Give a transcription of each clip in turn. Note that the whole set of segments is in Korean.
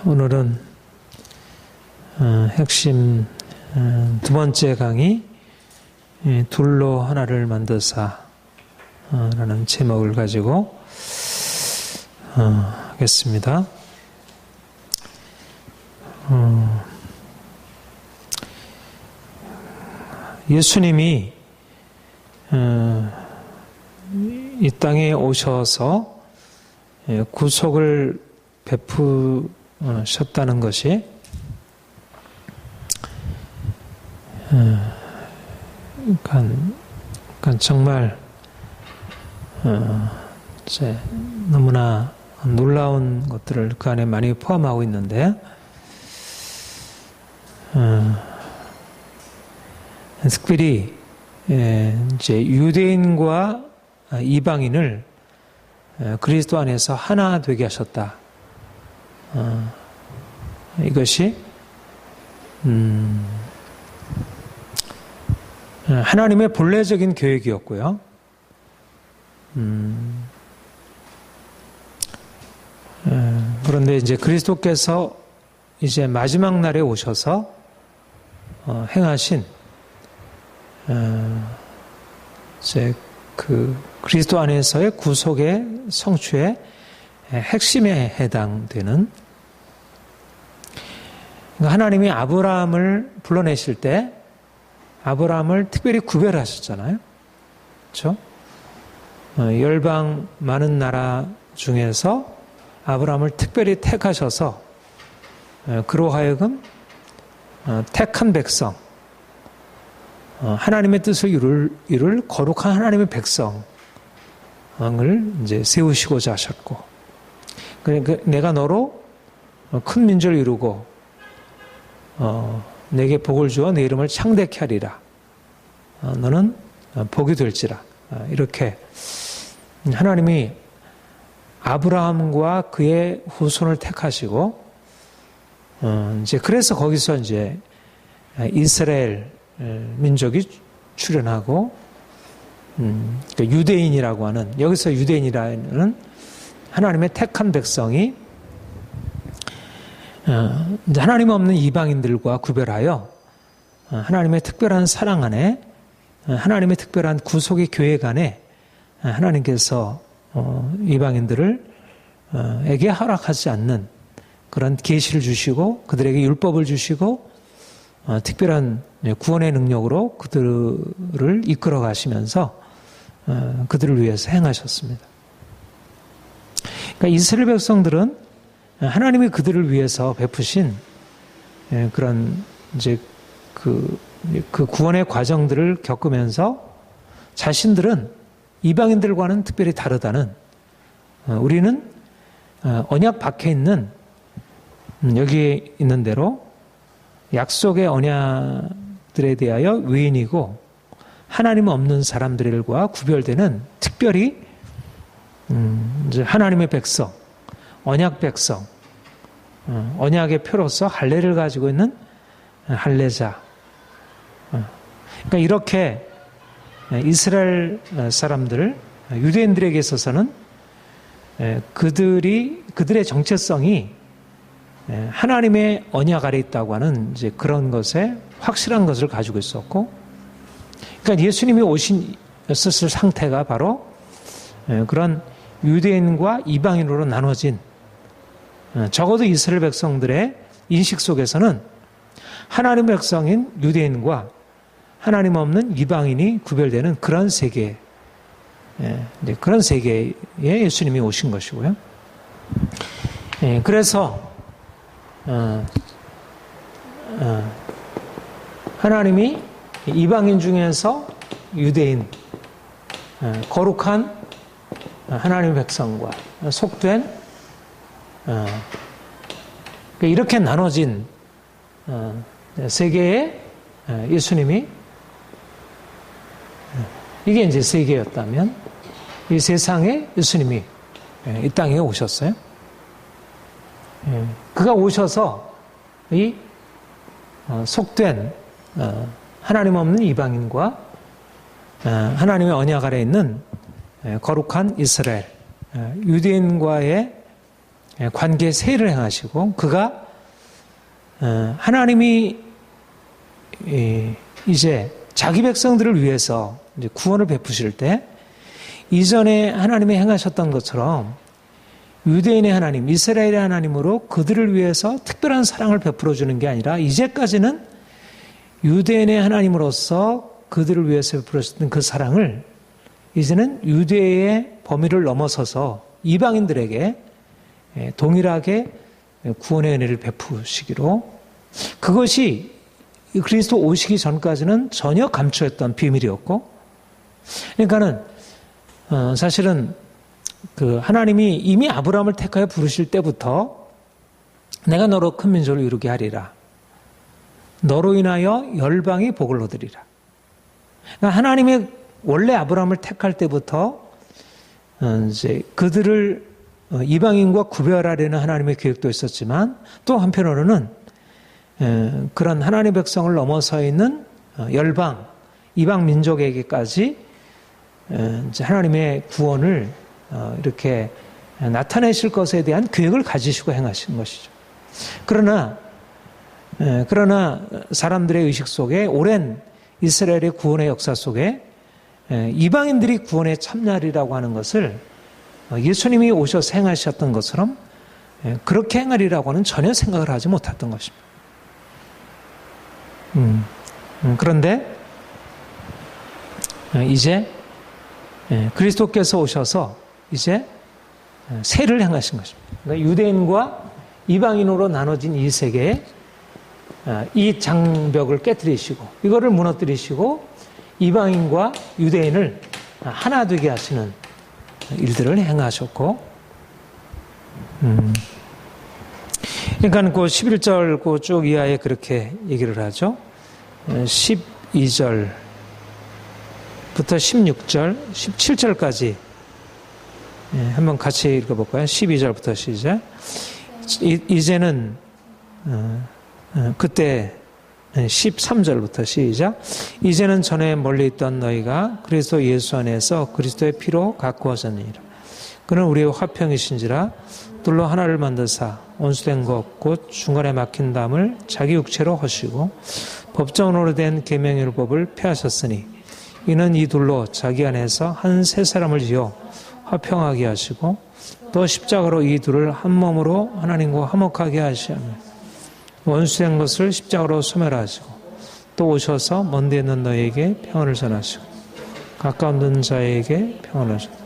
오늘은 핵심 두 번째 강의 둘로 하나를 만드사 라는 제목을 가지고 하겠습니다. 예수님이 이 땅에 오셔서 구속을 베푸셨다는 것이 그러니까 정말 너무나 놀라운 것들을 그 안에 많이 포함하고 있는데, 특별히 이제 유대인과 이방인을 그리스도 안에서 하나 되게 하셨다. 이것이 하나님의 본래적인 계획이었고요. 그런데 이제 그리스도께서 이제 마지막 날에 오셔서 행하신 이제 그 그리스도 안에서의 구속의 성취의 핵심에 해당되는, 그러니까 하나님이 아브라함을 불러내실 때 아브라함을 특별히 구별하셨잖아요. 그렇죠? 열방 많은 나라 중에서 아브라함을 특별히 택하셔서 그로 하여금 택한 백성, 하나님의 뜻을 이룰 거룩한 하나님의 백성을 이제 세우시고자 하셨고, 그러니까 내가 너로 큰 민족을 이루고 내게 복을 주어 내 이름을 창대케 하리라. 너는 복이 될지라. 이렇게 하나님이 아브라함과 그의 후손을 택하시고, 이제 그래서 거기서 이제 이스라엘 민족이 출현하고, 그러니까 유대인이라고 하는, 여기서 유대인이라는 하나님의 택한 백성이 이제 하나님 없는 이방인들과 구별하여 하나님의 특별한 사랑 안에, 하나님의 특별한 구속의 계획 안에 하나님께서 이방인들을 에게 허락하지 않는 그런 계시를 주시고, 그들에게 율법을 주시고, 특별한 구원의 능력으로 그들을 이끌어 가시면서 그들을 위해서 행하셨습니다. 그러니까 이스라엘 백성들은 하나님이 그들을 위해서 베푸신 그런 이제 그 구원의 과정들을 겪으면서 자신들은 이방인들과는 특별히 다르다는, 우리는 언약 밖에 있는, 여기에 있는 대로 약속의 언약들에 대하여 외인이고 하나님 없는 사람들과 구별되는, 특별히 이제 하나님의 백성, 언약 백성, 언약의 표로서 할례를 가지고 있는 할례자. 그러니까 이렇게 이스라엘 사람들, 유대인들에게 있어서는 그들의 정체성이 하나님의 언약 아래 있다고 하는 이제 그런 것에 확실한 것을 가지고 있었고, 그러니까 예수님이 오셨을 상태가 바로 그런 유대인과 이방인으로 나눠진, 적어도 이스라엘 백성들의 인식 속에서는 하나님 백성인 유대인과 하나님 없는 이방인이 구별되는 그런 세계, 그런 세계에 예수님이 오신 것이고요. 그래서 하나님이 이방인 중에서 유대인, 거룩한 하나님의 백성과 속된, 이렇게 나눠진 세계에 예수님이, 이게 이제 세계였다면 이 세상에 예수님이 이 땅에 오셨어요. 그가 오셔서 이 속된 하나님 없는 이방인과 하나님의 언약 아래 있는 거룩한 이스라엘, 유대인과의 관계 세를 행하시고 그가 하나님이 이제 자기 백성들을 위해서 이제 구원을 베푸실 때 이전에 하나님이 행하셨던 것처럼 유대인의 하나님, 이스라엘의 하나님으로 그들을 위해서 특별한 사랑을 베풀어 주는 게 아니라 이제까지는 유대인의 하나님으로서 그들을 위해서 베풀었던 그 사랑을 이제는 유대의 범위를 넘어서서 이방인들에게 동일하게 구원의 은혜를 베푸시기로, 그것이 그리스도 오시기 전까지는 전혀 감추었던 비밀이었고, 그러니까는 사실은 그 하나님이 이미 아브라함을 택하여 부르실 때부터 내가 너로 큰 민족을 이루게 하리라, 너로 인하여 열방이 복을 얻으리라. 그러니까 하나님의 원래 아브라함을 택할 때부터 이제 그들을 이방인과 구별하려는 하나님의 계획도 있었지만, 또 한편으로는 그런 하나님의 백성을 넘어서 있는 열방, 이방 민족에게까지 이제 하나님의 구원을 이렇게 나타내실 것에 대한 계획을 가지시고 행하신 것이죠. 그러나 사람들의 의식 속에, 오랜 이스라엘의 구원의 역사 속에 이방인들이 구원에 참여하리라고 하는 것을 예수님이 오셔서 행하셨던 것처럼 그렇게 행하리라고 하는 전혀 생각을 하지 못했던 것입니다. 그런데 이제 그리스도께서 오셔서 이제 세를 행하신 것입니다. 그러니까 유대인과 이방인으로 나눠진 이 세계에 이 장벽을 깨뜨리시고 이거를 무너뜨리시고 이방인과 유대인을 하나 되게 하시는 일들을 행하셨고, 그러니까 그 11절 그 쭉 이하에 그렇게 얘기를 하죠. 12절부터 16절, 17절까지 한번 같이 읽어볼까요? 12절부터 시작. 이제는 그때 13절부터 시작. 이제는 전에 멀리 있던 너희가 그리스도 예수 안에서 그리스도의 피로 가꾸어졌느니라. 그는 우리의 화평이신지라 둘로 하나를 만드사 원수된 것 곧 중간에 막힌 담을 자기 육체로 허시고 법정으로 된 계명율법을 폐하셨으니 이는 이 둘로 자기 안에서 한 세 사람을 지어 화평하게 하시고 또 십자가로 이 둘을 한 몸으로 하나님과 화목하게 하시며 원수된 것을 십자가로 소멸하시고 또 오셔서 먼데 있는 너희에게 평안을 전하시고 가까운 있는 자에게 평안을 전하시고.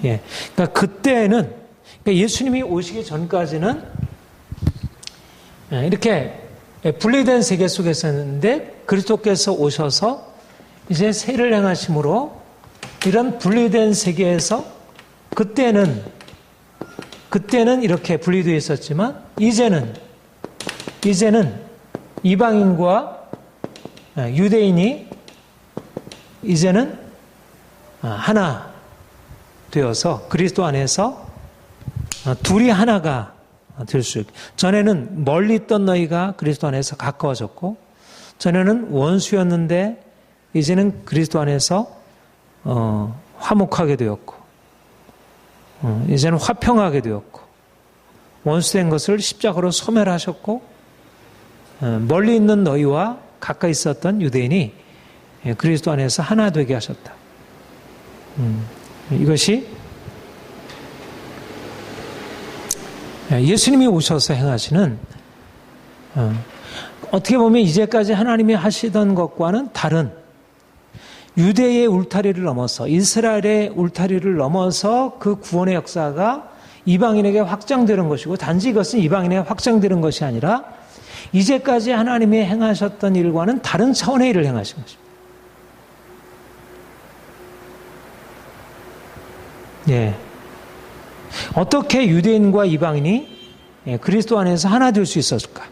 그러니까 그때는, 그러니까 예수님이 오시기 전까지는 이렇게 분리된 세계 속에서였는데 그리스도께서 오셔서 이제 세를 행하심으로 이런 분리된 세계에서 그때는 이렇게 분리되어 있었지만 이제는 이방인과 유대인이 이제는 하나 되어서 그리스도 안에서 둘이 하나가 될 수 있고, 전에는 멀리 있던 너희가 그리스도 안에서 가까워졌고, 전에는 원수였는데 이제는 그리스도 안에서 화목하게 되었고, 이제는 화평하게 되었고, 원수된 것을 십자가로 소멸하셨고, 멀리 있는 너희와 가까이 있었던 유대인이 그리스도 안에서 하나 되게 하셨다. 이것이 예수님이 오셔서 행하시는, 어떻게 보면 이제까지 하나님이 하시던 것과는 다른, 유대의 울타리를 넘어서, 이스라엘의 울타리를 넘어서 그 구원의 역사가 이방인에게 확장되는 것이고, 단지 이것은 이방인에게 확장되는 것이 아니라 이제까지 하나님이 행하셨던 일과는 다른 차원의 일을 행하신 것입니다. 어떻게 유대인과 이방인이 그리스도 안에서 하나 될 수 있었을까?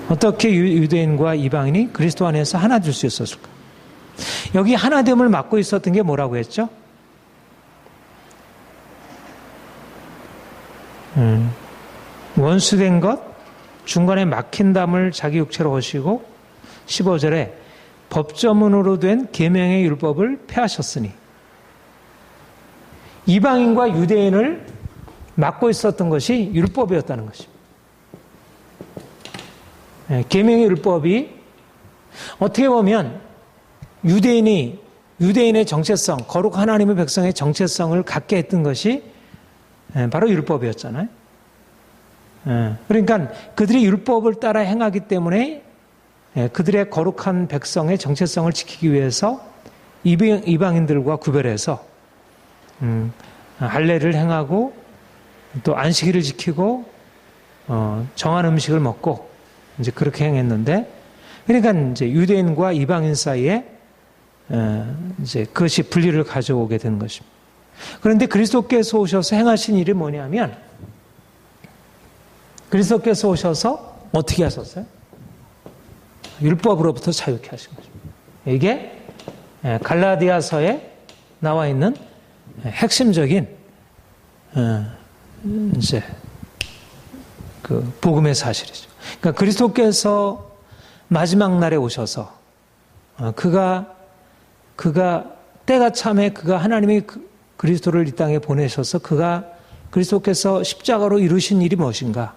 어떻게 유대인과 이방인이 그리스도 안에서 하나 될 수 있었을까? 여기 하나됨을 맡고 있었던 게 뭐라고 했죠? 원수된 것, 중간에 막힌 담을 자기 육체로 하시고 15절에 법조문으로 된 계명의 율법을 폐하셨으니, 이방인과 유대인을 막고 있었던 것이 율법이었다는 것입니다. 계명의 율법이 어떻게 보면 유대인의 정체성, 거룩한 하나님의 백성의 정체성을 갖게 했던 것이 바로 율법이었잖아요. 그러니까 그들이 율법을 따라 행하기 때문에 그들의 거룩한 백성의 정체성을 지키기 위해서 이방인들과 구별해서 할례를 행하고 또 안식일을 지키고 정한 음식을 먹고 이제 그렇게 행했는데, 그러니까 이제 유대인과 이방인 사이에 이제 그것이 분리를 가져오게 된 것입니다. 그런데 그리스도께서 오셔서 행하신 일이 뭐냐면, 그리스도께서 오셔서 어떻게 하셨어요? 율법으로부터 자유케 하신 것입니다. 이게 갈라디아서에 나와 있는 핵심적인 이제 그 복음의 사실이죠. 그러니까 그리스도께서 마지막 날에 오셔서 그가 때가 참에 그가 하나님이 그리스도를 이 땅에 보내셔서 그리스도께서 십자가로 이루신 일이 무엇인가?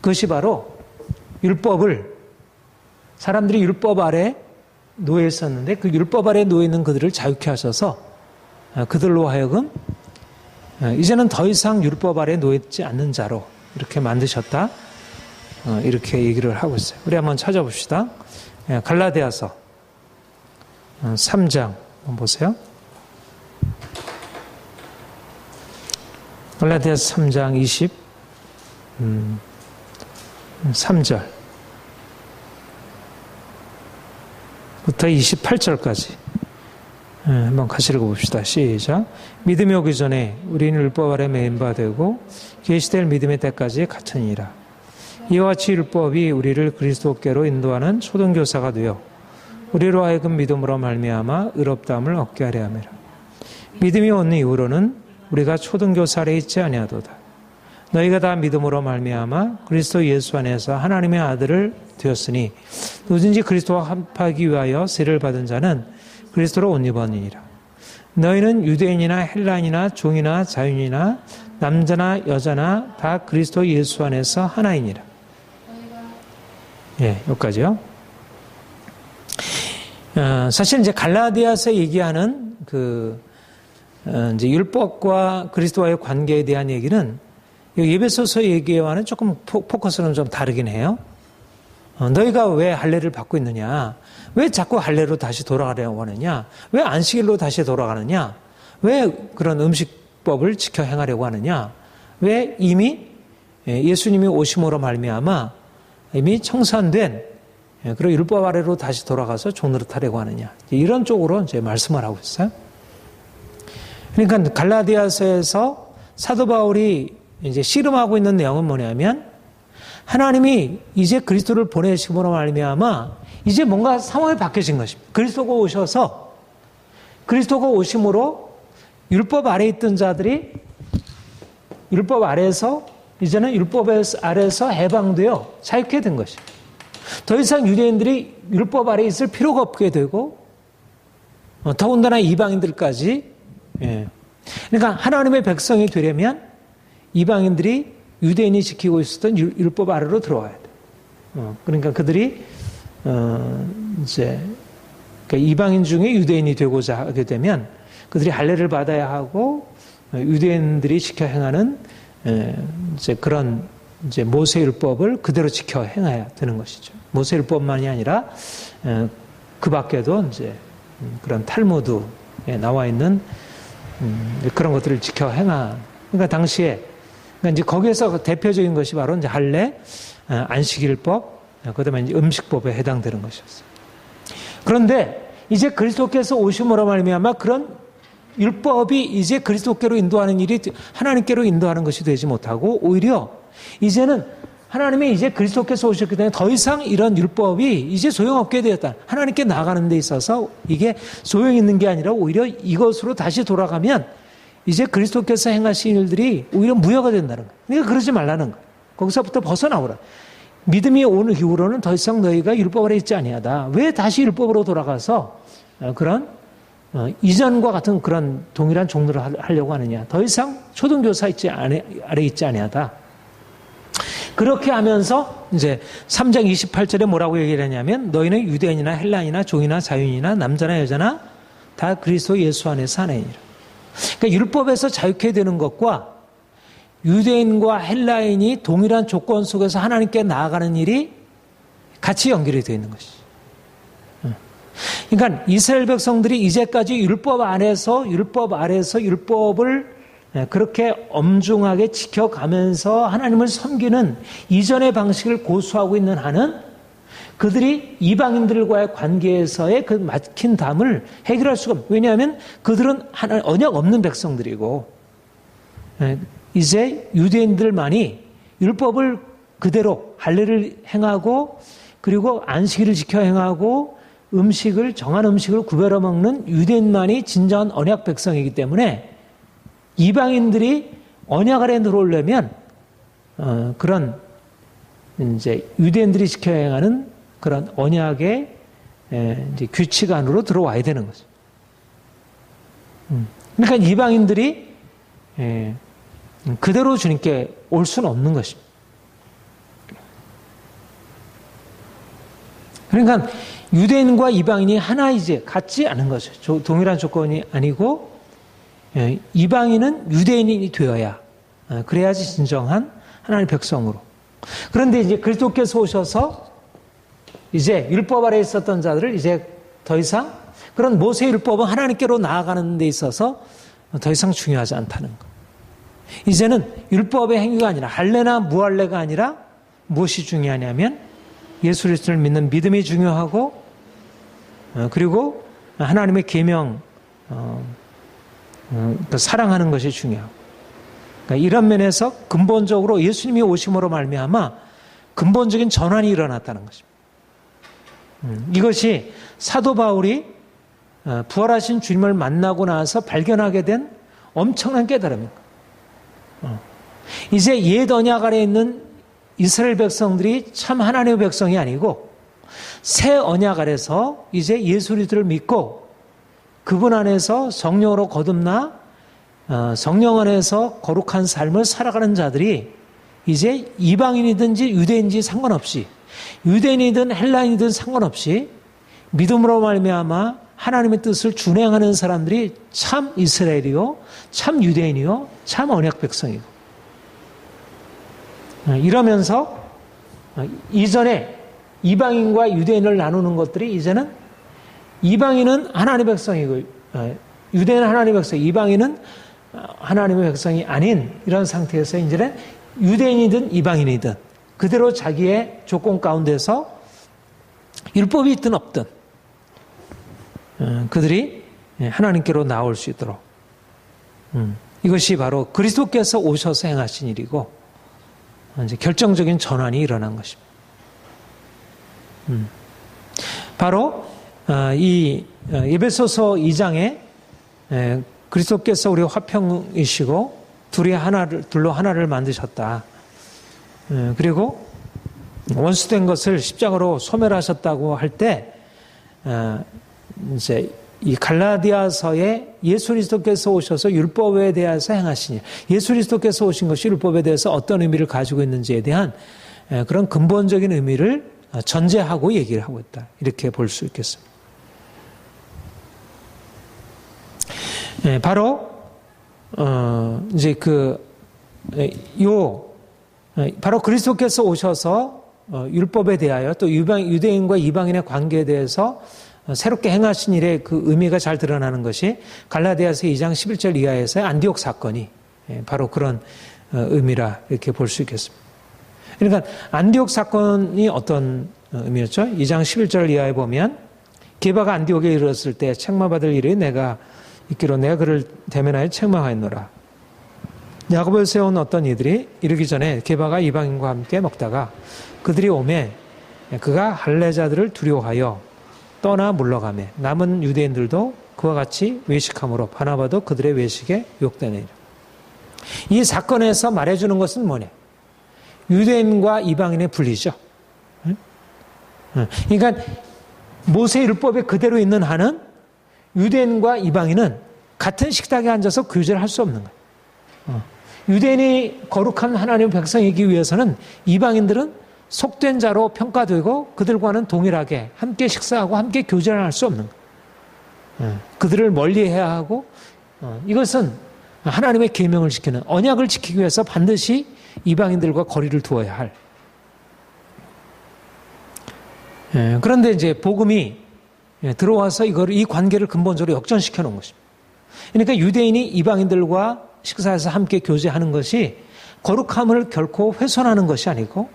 그것이 바로 사람들이 율법 아래 놓여 있었는데 그 율법 아래 놓여 있는 그들을 자유케 하셔서 그들로 하여금 이제는 더 이상 율법 아래 놓여 있지 않는 자로 이렇게 만드셨다. 이렇게 얘기를 하고 있어요. 우리 한번 찾아봅시다. 갈라디아서 3장 한번 보세요. 갈라디아서 3장 23절 부터 28절까지 한번 같이 읽어봅시다. 시작. 믿음이 오기 전에 우리는 율법 아래 매인 바 되고 계시될 믿음의 때까지 갇히니라. 이와 같이 율법이 우리를 그리스도께로 인도하는 초등교사가 되어 우리로 하여금 믿음으로 말미암아 의롭다함을 얻게 하려 함이라. 믿음이 온 이후로는 우리가 초등교사 아래 있지 아니하도다. 너희가 다 믿음으로 말미암아 그리스도 예수 안에서 하나님의 아들을 되었으니 누구든지 그리스도와 합하기 위하여 세례를 받은 자는 그리스도로 옷 입었느니라. 너희는 유대인이나 헬라인이나 종이나 자유인이나 남자나 여자나 다 그리스도 예수 안에서 하나이니라. 여기까지요. 사실 이제 갈라디아서 얘기하는 이제 율법과 그리스도와의 관계에 대한 얘기는 에베소서 얘기와는 조금 포커스는 좀 다르긴 해요. 너희가 왜 할례를 받고 있느냐? 왜 자꾸 할례로 다시 돌아가려고 하느냐? 왜 안식일로 다시 돌아가느냐? 왜 그런 음식법을 지켜 행하려고 하느냐? 왜 이미 예수님이 오심으로 말미암아 이미 청산된 그런 율법 아래로 다시 돌아가서 종노릇하려고 하느냐? 이런 쪽으로 이제 말씀을 하고 있어요. 그러니까 갈라디아서에서 사도 바울이 이제 씨름하고 있는 내용은 뭐냐면 하나님이 이제 그리스도를 보내심으로 말미암아 이제 뭔가 상황이 바뀌어진 것입니다. 그리스도가 오심으로 율법 아래에 있던 자들이 율법 아래에서 이제는 율법 아래에서 해방되어 자유케 된 것입니다. 더 이상 유대인들이 율법 아래에 있을 필요가 없게 되고 더군다나 이방인들까지 그러니까 하나님의 백성이 되려면 이방인들이 유대인이 지키고 있었던 율법 아래로 들어와야 돼. 그러니까 그들이 이제 그러니까 이방인 중에 유대인이 되고자 하게 되면 그들이 할례를 받아야 하고 유대인들이 지켜 행하는 이제 그런 이제 모세 율법을 그대로 지켜 행해야 되는 것이죠. 모세 율법만이 아니라 그 밖에도 이제 그런 탈무드에 나와 있는 그런 것들을 지켜 행한. 그러니까 당시에 그러니까 이제 거기에서 대표적인 것이 바로 이제 할례, 안식일법, 그다음에 이제 음식법에 해당되는 것이었어요. 그런데 이제 그리스도께서 오심으로 말미암아 그런 율법이 이제 그리스도께로 인도하는 일이 하나님께로 인도하는 것이 되지 못하고 오히려 이제는 하나님이 이제 그리스도께서 오셨기 때문에 더 이상 이런 율법이 이제 소용없게 되었다. 하나님께 나아가는 데 있어서 이게 소용이 있는 게 아니라 오히려 이것으로 다시 돌아가면 이제 그리스도께서 행하신 일들이 오히려 무효가 된다는 거예요. 그러니까 그러지 말라는 거예요. 거기서부터 벗어나오라. 믿음이 오는 이후로는 더 이상 너희가 율법 아래 있지 아니하다. 왜 다시 율법으로 돌아가서 그런 이전과 같은 그런 동일한 종로를 하려고 하느냐. 더 이상 초등교사 아래 있지 아니하다. 그렇게 하면서 이제 3장 28절에 뭐라고 얘기를 하냐면 너희는 유대인이나 헬라인이나 종이나 자유인이나 남자나 여자나 다 그리스도 예수 안에 사느니라. 그러니까 율법에서 자유케 되는 것과 유대인과 헬라인이 동일한 조건 속에서 하나님께 나아가는 일이 같이 연결이 되어 있는 것이죠. 그러니까 이스라엘 백성들이 이제까지 율법 아래서 율법을 그렇게 엄중하게 지켜가면서 하나님을 섬기는 이전의 방식을 고수하고 있는 한은 그들이 이방인들과의 관계에서의 그 막힌 담을 해결할 수가 없어요. 왜냐하면 그들은 언약 없는 백성들이고 이제 유대인들만이 율법을 그대로 할례를 행하고 그리고 안식일을 지켜 행하고 정한 음식을 구별해 먹는 유대인만이 진정한 언약 백성이기 때문에 이방인들이 언약 아래 들어오려면 그런 이제 유대인들이 지켜 행하는 그런 언약의 이제 규칙 안으로 들어와야 되는 거죠. 그러니까 이방인들이 그대로 주님께 올 수는 없는 것입니다. 그러니까 유대인과 이방인이 하나 이제 같지 않은 거죠. 동일한 조건이 아니고 이방인은 유대인이 되어야 그래야지 진정한 하나님의 백성으로. 그런데 이제 그리스도께서 오셔서 이제 율법 아래 있었던 자들을 이제 더 이상 그런 모세 율법은 하나님께로 나아가는 데 있어서 더 이상 중요하지 않다는 것. 이제는 율법의 행위가 아니라 할례나 무할례가 아니라 무엇이 중요하냐면 예수 그리스도를 믿는 믿음이 중요하고 그리고 하나님의 계명 사랑하는 것이 중요하고 그러니까 이런 면에서 근본적으로 예수님이 오심으로 말미암아 근본적인 전환이 일어났다는 것입니다. 이것이 사도 바울이 부활하신 주님을 만나고 나서 발견하게 된 엄청난 깨달음입니다. 이제 옛 언약 아래 있는 이스라엘 백성들이 참 하나님의 백성이 아니고 새 언약 아래서 이제 예수 그리스도를 믿고 그분 안에서 성령으로 거듭나 성령 안에서 거룩한 삶을 살아가는 자들이 이제 이방인이든지 유대인인지 상관없이 유대인이든 헬라인이든 상관없이 믿음으로 말미암아 하나님의 뜻을 준행하는 사람들이 참 이스라엘이요, 참 유대인이요, 참 언약 백성이고 이러면서 이전에 이방인과 유대인을 나누는 것들이 이제는 이방인은 하나님의 백성이고 유대인은 하나님의 백성, 이방인은 하나님의 백성이 아닌 이런 상태에서 이제는 유대인이든 이방인이든 그대로 자기의 조건 가운데서 율법이 있든 없든 그들이 하나님께로 나올 수 있도록 이것이 바로 그리스도께서 오셔서 행하신 일이고 이제 결정적인 전환이 일어난 것입니다. 바로 이 에베소서 2장에 그리스도께서 우리 화평이시고 둘로 하나를 만드셨다. 그리고 원수된 것을 십자가로 소멸하셨다고 할 때 이제 이 갈라디아서에 예수 그리스도께서 오셔서 율법에 대해서 행하시니 예수 그리스도께서 오신 것이 율법에 대해서 어떤 의미를 가지고 있는지에 대한 그런 근본적인 의미를 전제하고 얘기를 하고 있다. 이렇게 볼 수 있겠습니다. 바로 이제 바로 그리스도께서 오셔서 율법에 대하여 또 유대인과 이방인의 관계에 대해서 새롭게 행하신 일의 그 의미가 잘 드러나는 것이 갈라디아서 2장 11절 이하에서의 안디옥 사건이 바로 그런 의미라 이렇게 볼 수 있겠습니다. 그러니까 안디옥 사건이 어떤 의미였죠? 2장 11절 이하에 보면 게바가 안디옥에 이르렀을 때 책망받을 일이 내가 있기로 내가 그를 대면하여 책망하였노라. 야곱을 세운 어떤 이들이 이르기 전에 게바가 이방인과 함께 먹다가 그들이 오매 그가 할례자들을 두려워하여 떠나 물러가매 남은 유대인들도 그와 같이 외식함으로 바나바도 그들의 외식에 욕되니라. 이 사건에서 말해주는 것은 뭐냐? 유대인과 이방인의 분리죠. 그러니까 모세 율법에 그대로 있는 한은 유대인과 이방인은 같은 식탁에 앉아서 교제를 할 수 없는 거예요. 유대인이 거룩한 하나님의 백성이기 위해서는 이방인들은 속된 자로 평가되고 그들과는 동일하게 함께 식사하고 함께 교제를 할 수 없는 거예요. 그들을 멀리해야 하고 이것은 하나님의 계명을 지키는 언약을 지키기 위해서 반드시 이방인들과 거리를 두어야 할. 그런데 이제 복음이 들어와서 이 관계를 근본적으로 역전시켜 놓은 것입니다. 그러니까 유대인이 이방인들과 식사해서 함께 교제하는 것이 거룩함을 결코 훼손하는 것이 아니고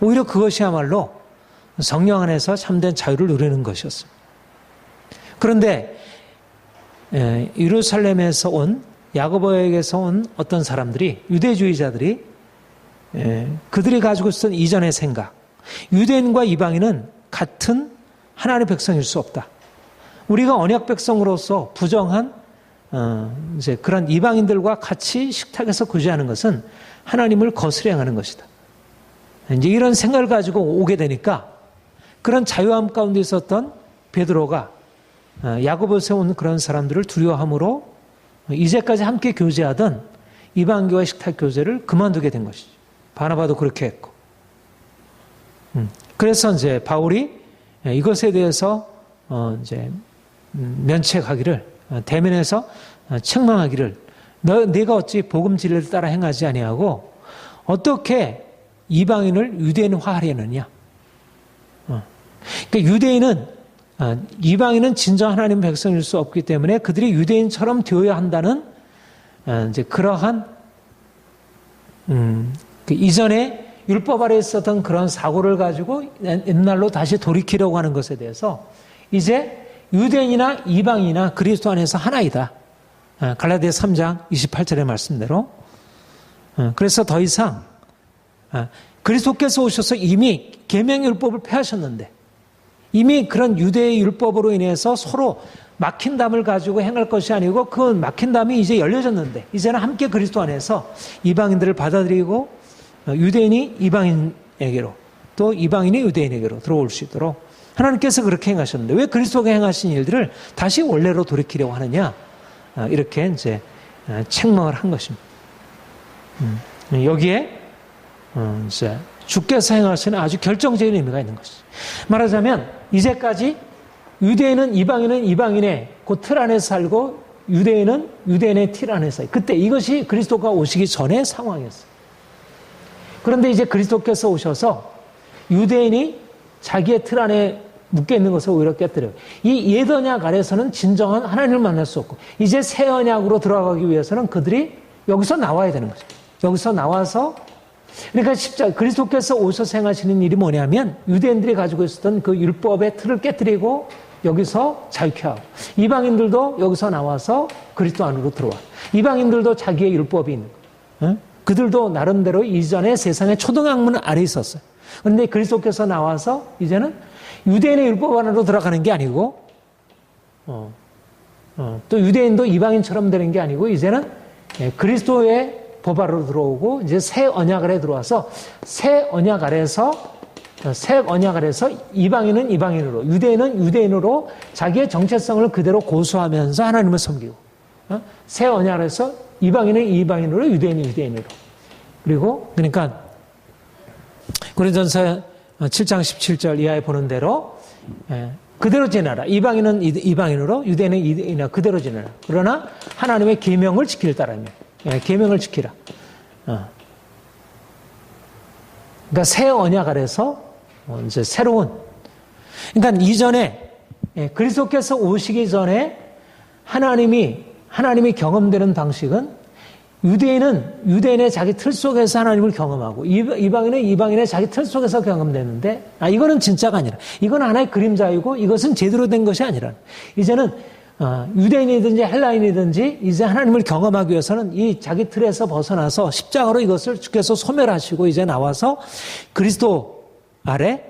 오히려 그것이야말로 성령 안에서 참된 자유를 누리는 것이었습니다. 그런데 예루살렘에서 온 야고보에게서 온 어떤 사람들이 유대주의자들이 그들이 가지고 있었던 이전의 생각, 유대인과 이방인은 같은 하나님의 백성일 수 없다. 우리가 언약 백성으로서 부정한 이제 그런 이방인들과 같이 식탁에서 교제하는 것은 하나님을 거스려 행하는 것이다. 이제 이런 생각을 가지고 오게 되니까 그런 자유함 가운데 있었던 베드로가 야고보에서 온 그런 사람들을 두려워함으로 이제까지 함께 교제하던 이방교회 식탁 교제를 그만두게 된 것이죠. 바나바도 그렇게 했고. 그래서 이제 바울이 이것에 대해서 이제 면책하기를 대면해서 책망하기를 네가 어찌 복음 진리를 따라 행하지 아니하고 어떻게 이방인을 유대인화하려느냐. 그러니까 유대인은 이방인은 진정 하나님 백성일 수 없기 때문에 그들이 유대인처럼 되어야 한다는 이제 그러한 그 이전에 율법 아래 있었던 그런 사고를 가지고 옛날로 다시 돌이키려고 하는 것에 대해서 이제 유대인이나 이방인이나 그리스도 안에서 하나이다. 갈라디아 3장 28절의 말씀대로. 그래서 더 이상 그리스도께서 오셔서 이미 계명의 율법을 폐하셨는데 이미 그런 유대의 율법으로 인해서 서로 막힌 담을 가지고 행할 것이 아니고 그 막힌 담이 이제 열려졌는데 이제는 함께 그리스도 안에서 이방인들을 받아들이고 유대인이 이방인에게로 또 이방인이 유대인에게로 들어올 수 있도록 하나님께서 그렇게 행하셨는데 왜 그리스도가 행하신 일들을 다시 원래로 돌이키려고 하느냐 이렇게 이제 책망을 한 것입니다. 여기에 이제 주께서 행하시는 아주 결정적인 의미가 있는 것이죠. 말하자면 이제까지 유대인은 이방인의 그 틀 안에서 살고 유대인은 유대인의 틀 안에서 살고 그때 이것이 그리스도가 오시기 전의 상황이었어요. 그런데 이제 그리스도께서 오셔서 유대인이 자기의 틀 안에 묶여 있는 것을 오히려 깨뜨려요. 이 옛 언약 아래서는 진정한 하나님을 만날 수 없고 이제 새 언약으로 들어가기 위해서는 그들이 여기서 나와야 되는 거죠. 여기서 나와서 그러니까 십자가 그리스도께서 오셔서 행하시는 일이 뭐냐면 유대인들이 가지고 있었던 그 율법의 틀을 깨뜨리고 여기서 자유케 하고 이방인들도 여기서 나와서 그리스도 안으로 들어와. 이방인들도 자기의 율법이 있는 거예요. 그들도 나름대로 이전에 세상의 초등학문 아래 있었어요. 그런데 그리스도께서 나와서 이제는 유대인의 율법 안으로 들어가는 게 아니고 또 유대인도 이방인처럼 되는 게 아니고 이제는 그리스도의 법 아래로 들어오고 이제 새 언약 아래 들어와서 새 언약 아래서 이방인은 이방인으로 유대인은 유대인으로 자기의 정체성을 그대로 고수하면서 하나님을 섬기고 새 언약 아래서 이방인은 이방인으로 유대인은 유대인으로 그리고 그러니까 고린도전서 7장 17절 이하에 보는 대로 그대로 지내라. 이방인은 이방인으로 유대인은 유대인으로 그대로 지내라. 그러나 하나님의 계명을 지킬 따르며 계명을 지키라. 그러니까 새 언약 아래서 이제 새로운 그러니까 이전에 그리스도께서 오시기 전에 하나님이 경험되는 방식은 유대인은 유대인의 자기 틀 속에서 하나님을 경험하고 이방인은 이방인의 자기 틀 속에서 경험되는데 이거는 진짜가 아니라 이건 하나의 그림자이고 이것은 제대로 된 것이 아니라 이제는 유대인이든지 헬라인이든지 이제 하나님을 경험하기 위해서는 이 자기 틀에서 벗어나서 십자가로 이것을 주께서 소멸하시고 이제 나와서 그리스도 아래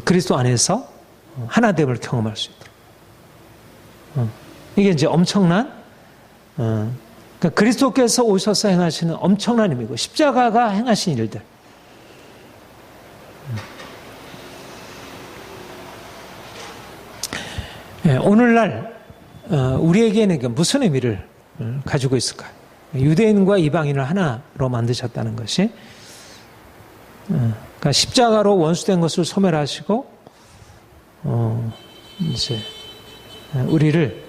그리스도 안에서 하나됨을 경험할 수 있도록 이게 이제 엄청난 그러니까 그리스도께서 오셔서 행하시는 엄청난 의미고 십자가가 행하신 일들 오늘날 우리에게는 무슨 의미를 가지고 있을까요? 유대인과 이방인을 하나로 만드셨다는 것이, 그러니까 십자가로 원수된 것을 소멸하시고 이제 우리를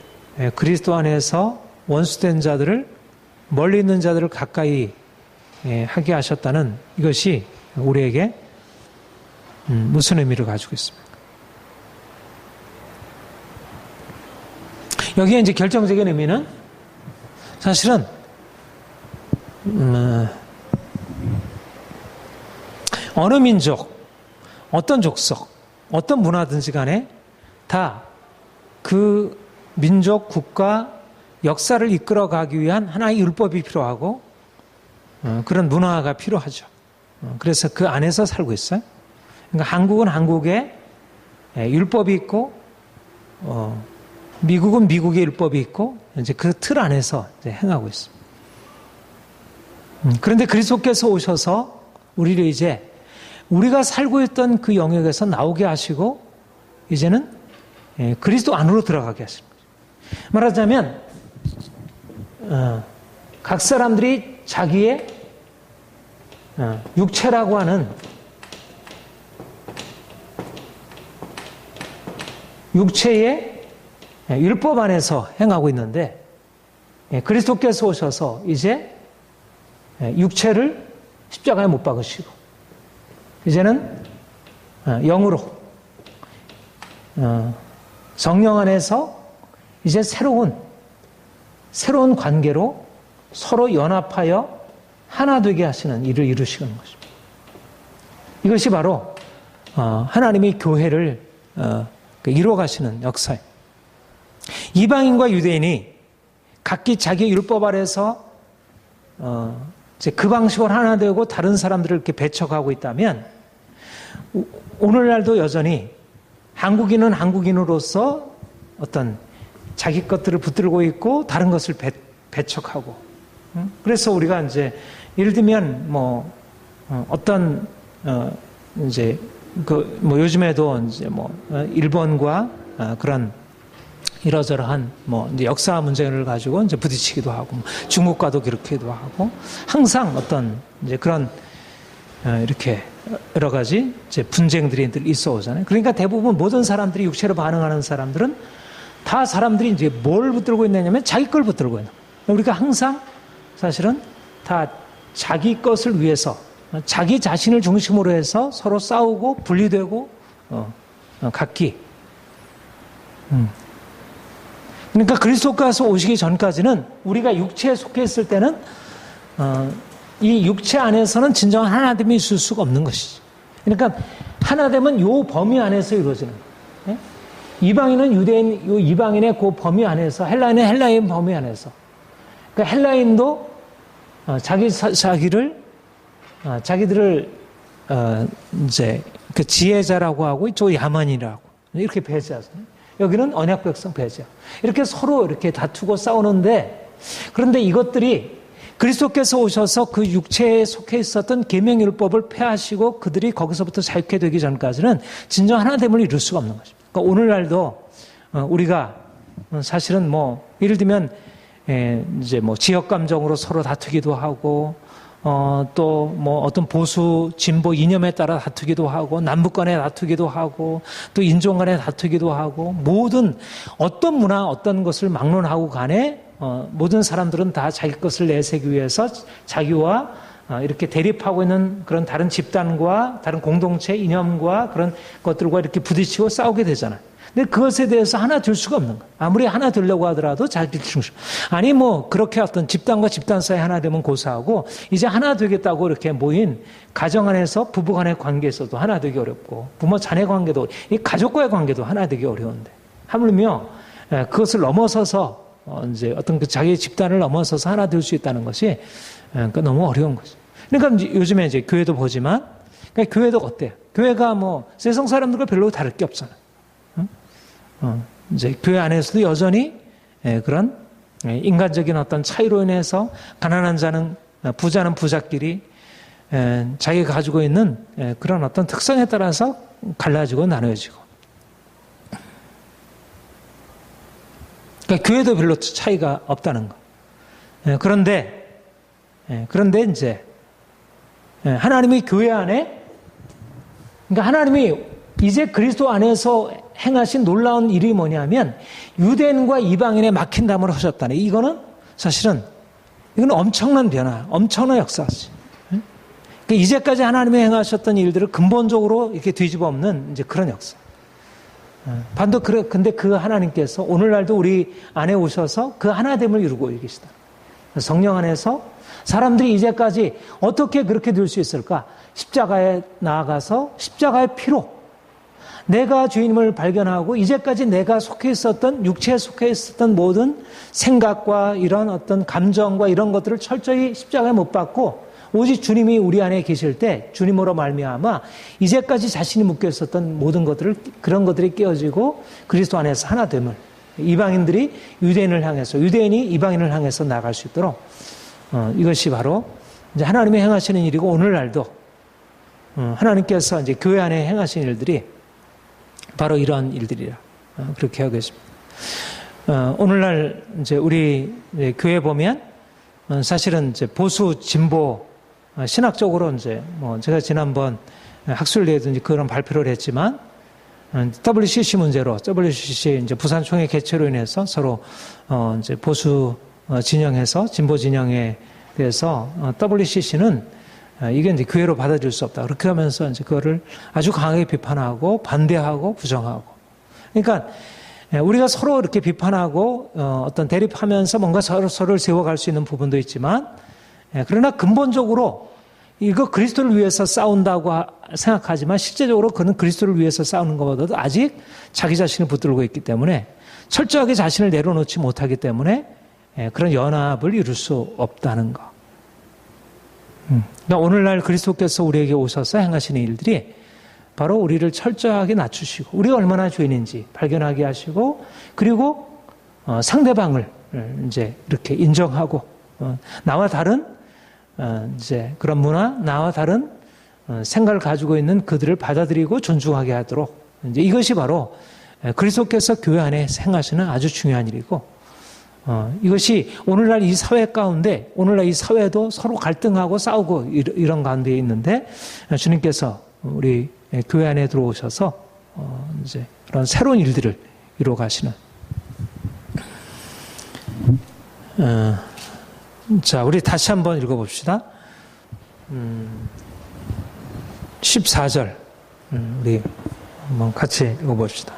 그리스도 안에서 원수된 자들을, 멀리 있는 자들을 가까이 하게 하셨다는 이것이 우리에게 무슨 의미를 가지고 있습니까? 여기에 이제 결정적인 의미는 사실은 어느 민족, 어떤 족속, 어떤 문화든지 간에 다 그 민족, 국가, 역사를 이끌어가기 위한 하나의 율법이 필요하고 그런 문화가 필요하죠. 그래서 그 안에서 살고 있어요. 그러니까 한국은 한국의 율법이 있고 미국은 미국의 율법이 있고 이제 그 틀 안에서 이제 행하고 있습니다. 그런데 그리스도께서 오셔서 우리를 이제 우리가 살고 있던 그 영역에서 나오게 하시고 이제는 그리스도 안으로 들어가게 하십니다. 말하자면 각 사람들이 자기의 육체라고 하는 육체의 율법 안에서 행하고 있는데 그리스도께서 오셔서 이제 육체를 십자가에 못 박으시고 이제는 영으로 성령 안에서 이제 새로운 관계로 서로 연합하여 하나 되게 하시는 일을 이루시는 것입니다. 이것이 바로 하나님이 교회를 이루어 가시는 역사예요. 이방인과 유대인이 각기 자기 율법 아래서 이제 그 방식으로 하나 되고 다른 사람들을 이렇게 배척하고 있다면 오늘날도 여전히 한국인은 한국인으로서 어떤 자기 것들을 붙들고 있고 다른 것을 배척하고 그래서 우리가 이제 예를 들면 뭐 어떤 이제 그 뭐 요즘에도 이제 뭐 일본과 그런 이러저러한 뭐 이제 역사 문제를 가지고 이제 부딪히기도 하고 중국과도 그렇게도 하고 항상 어떤 이제 그런 이렇게 여러 가지 이제 분쟁들이 있어 오잖아요. 그러니까 대부분 모든 사람들이 육체로 반응하는 사람들은 다 사람들이 이제 뭘 붙들고 있느냐면 자기 걸 붙들고 있는 거예요. 우리가 항상 사실은 다 자기 것을 위해서 자기 자신을 중심으로 해서 서로 싸우고 분리되고 각기 그러니까 그리스도께서 오시기 전까지는 우리가 육체에 속해 있을 때는 이 육체 안에서는 진정한 하나됨이 있을 수가 없는 것이지. 그러니까 하나됨은 요 범위 안에서 이루어지는 거예요. 이방인은 유대인, 요 이방인의 그 범위 안에서, 헬라인은 헬라인 범위 안에서. 그러니까 헬라인도 자기들을 이제 그 지혜자라고 하고 이쪽 야만이라고 이렇게 배제하잖아요. 여기는 언약 백성 배제. 이렇게 서로 이렇게 다투고 싸우는데 그런데 이것들이 그리스도께서 오셔서 그 육체에 속해 있었던 계명율법을 폐하시고 그들이 거기서부터 자유케 되기 전까지는 진정 하나됨을 이룰 수가 없는 것입니다. 그러니까 오늘날도 우리가 사실은 뭐 예를 들면 이제 뭐 지역 감정으로 서로 다투기도 하고 또 뭐 어떤 보수 진보 이념에 따라 다투기도 하고 남북 간에 다투기도 하고 또 인종 간에 다투기도 하고 모든 어떤 문화 어떤 것을 막론하고 간에 모든 사람들은 다 자기 것을 내세우기 위해서 자기와 이렇게 대립하고 있는 그런 다른 집단과 다른 공동체 이념과 그런 것들과 이렇게 부딪히고 싸우게 되잖아요. 근데 그것에 대해서 하나 될 수가 없는 거예요. 아무리 하나 되려고 하더라도 자기 중심. 아니 뭐 그렇게 어떤 집단과 집단 사이 하나 되면 고사하고 이제 하나 되겠다고 이렇게 모인 가정 안에서 부부 간의 관계에서도 하나 되기 어렵고 부모 자녀 관계도 이 가족과의 관계도 하나 되기 어려운데 하물며 그것을 넘어서서 이제 어떤 그 자기의 집단을 넘어서서 하나 될 수 있다는 것이 그러니까 너무 어려운 거죠. 그러니까 요즘에 이제 교회도 보지만 그러니까 교회도 어때요? 교회가 뭐 세상 사람들과 별로 다를 게 없잖아요. 이제 교회 안에서도 여전히 그런 인간적인 어떤 차이로 인해서 가난한 자는 부자는 부자끼리 자기가 가지고 있는 그런 어떤 특성에 따라서 갈라지고 나눠지고 그러니까 교회도 별로 차이가 없다는 거. 그런데 이제 하나님이 교회 안에, 그러니까 하나님이 이제 그리스도 안에서 행하신 놀라운 일이 뭐냐면 유대인과 이방인의 막힌담을 하셨다네. 이거는 사실은 이건 엄청난 변화, 엄청난 역사지. 그러니까 이제까지 하나님이 행하셨던 일들을 근본적으로 이렇게 뒤집어 엎는 이제 그런 역사. 근데 그 하나님께서 오늘날도 우리 안에 오셔서 그 하나됨을 이루고 계시다. 성령 안에서 사람들이 이제까지 어떻게 그렇게 될 수 있을까? 십자가에 나아가서 십자가의 피로 내가 주님을 발견하고 이제까지 내가 속해 있었던, 육체에 속해 있었던 모든 생각과 이런 어떤 감정과 이런 것들을 철저히 십자가에 못 박고 오직 주님이 우리 안에 계실 때 주님으로 말미암아 이제까지 자신이 묶여 있었던 모든 것들을, 그런 것들이 깨어지고 그리스도 안에서 하나됨을, 이방인들이 유대인을 향해서, 유대인이 이방인을 향해서 나갈 수 있도록 이것이 바로 이제 하나님이 행하시는 일이고, 오늘날도 하나님께서 이제 교회 안에 행하시는 일들이 바로 이러한 일들이라 그렇게 하고 계십니다. 오늘날 이제 우리 교회 보면 사실은 이제 보수 진보 신학적으로 이제 뭐 제가 지난번 학술대회도 이제 그런 발표를 했지만 WCC 문제로, WCC 이제 부산 총회 개최로 인해서 서로 이제 보수 진영에서 진보 진영에 대해서 WCC는 이게 이제 교회로 받아들일 수 없다. 그렇게 하면서 이제 그거를 아주 강하게 비판하고 반대하고 부정하고. 그러니까 우리가 서로 이렇게 비판하고 어떤 대립하면서 뭔가 서로를 세워갈 수 있는 부분도 있지만, 그러나 근본적으로 이거 그리스도를 위해서 싸운다고 생각하지만 실제적으로 그는 그리스도를 위해서 싸우는 것보다도 아직 자기 자신을 붙들고 있기 때문에 철저하게 자신을 내려놓지 못하기 때문에 그런 연합을 이룰 수 없다는 것. 그러니까 오늘날 그리스도께서 우리에게 오셔서 행하시는 일들이 바로 우리를 철저하게 낮추시고 우리가 얼마나 죄인인지 발견하게 하시고, 그리고 상대방을 이제 이렇게 인정하고 나와 다른 이제 그런 문화, 나와 다른 생각을 가지고 있는 그들을 받아들이고 존중하게 하도록, 이제 이것이 바로 그리스도께서 교회 안에 행하시는 아주 중요한 일이고, 이것이 오늘날 이 사회 가운데, 오늘날 이 사회도 서로 갈등하고 싸우고 이런 가운데 있는데 주님께서 우리 교회 안에 들어오셔서 이제 그런 새로운 일들을 이루어 가시는. 자, 우리 다시 한번 읽어봅시다. 14절 우리 한번 같이 읽어봅시다.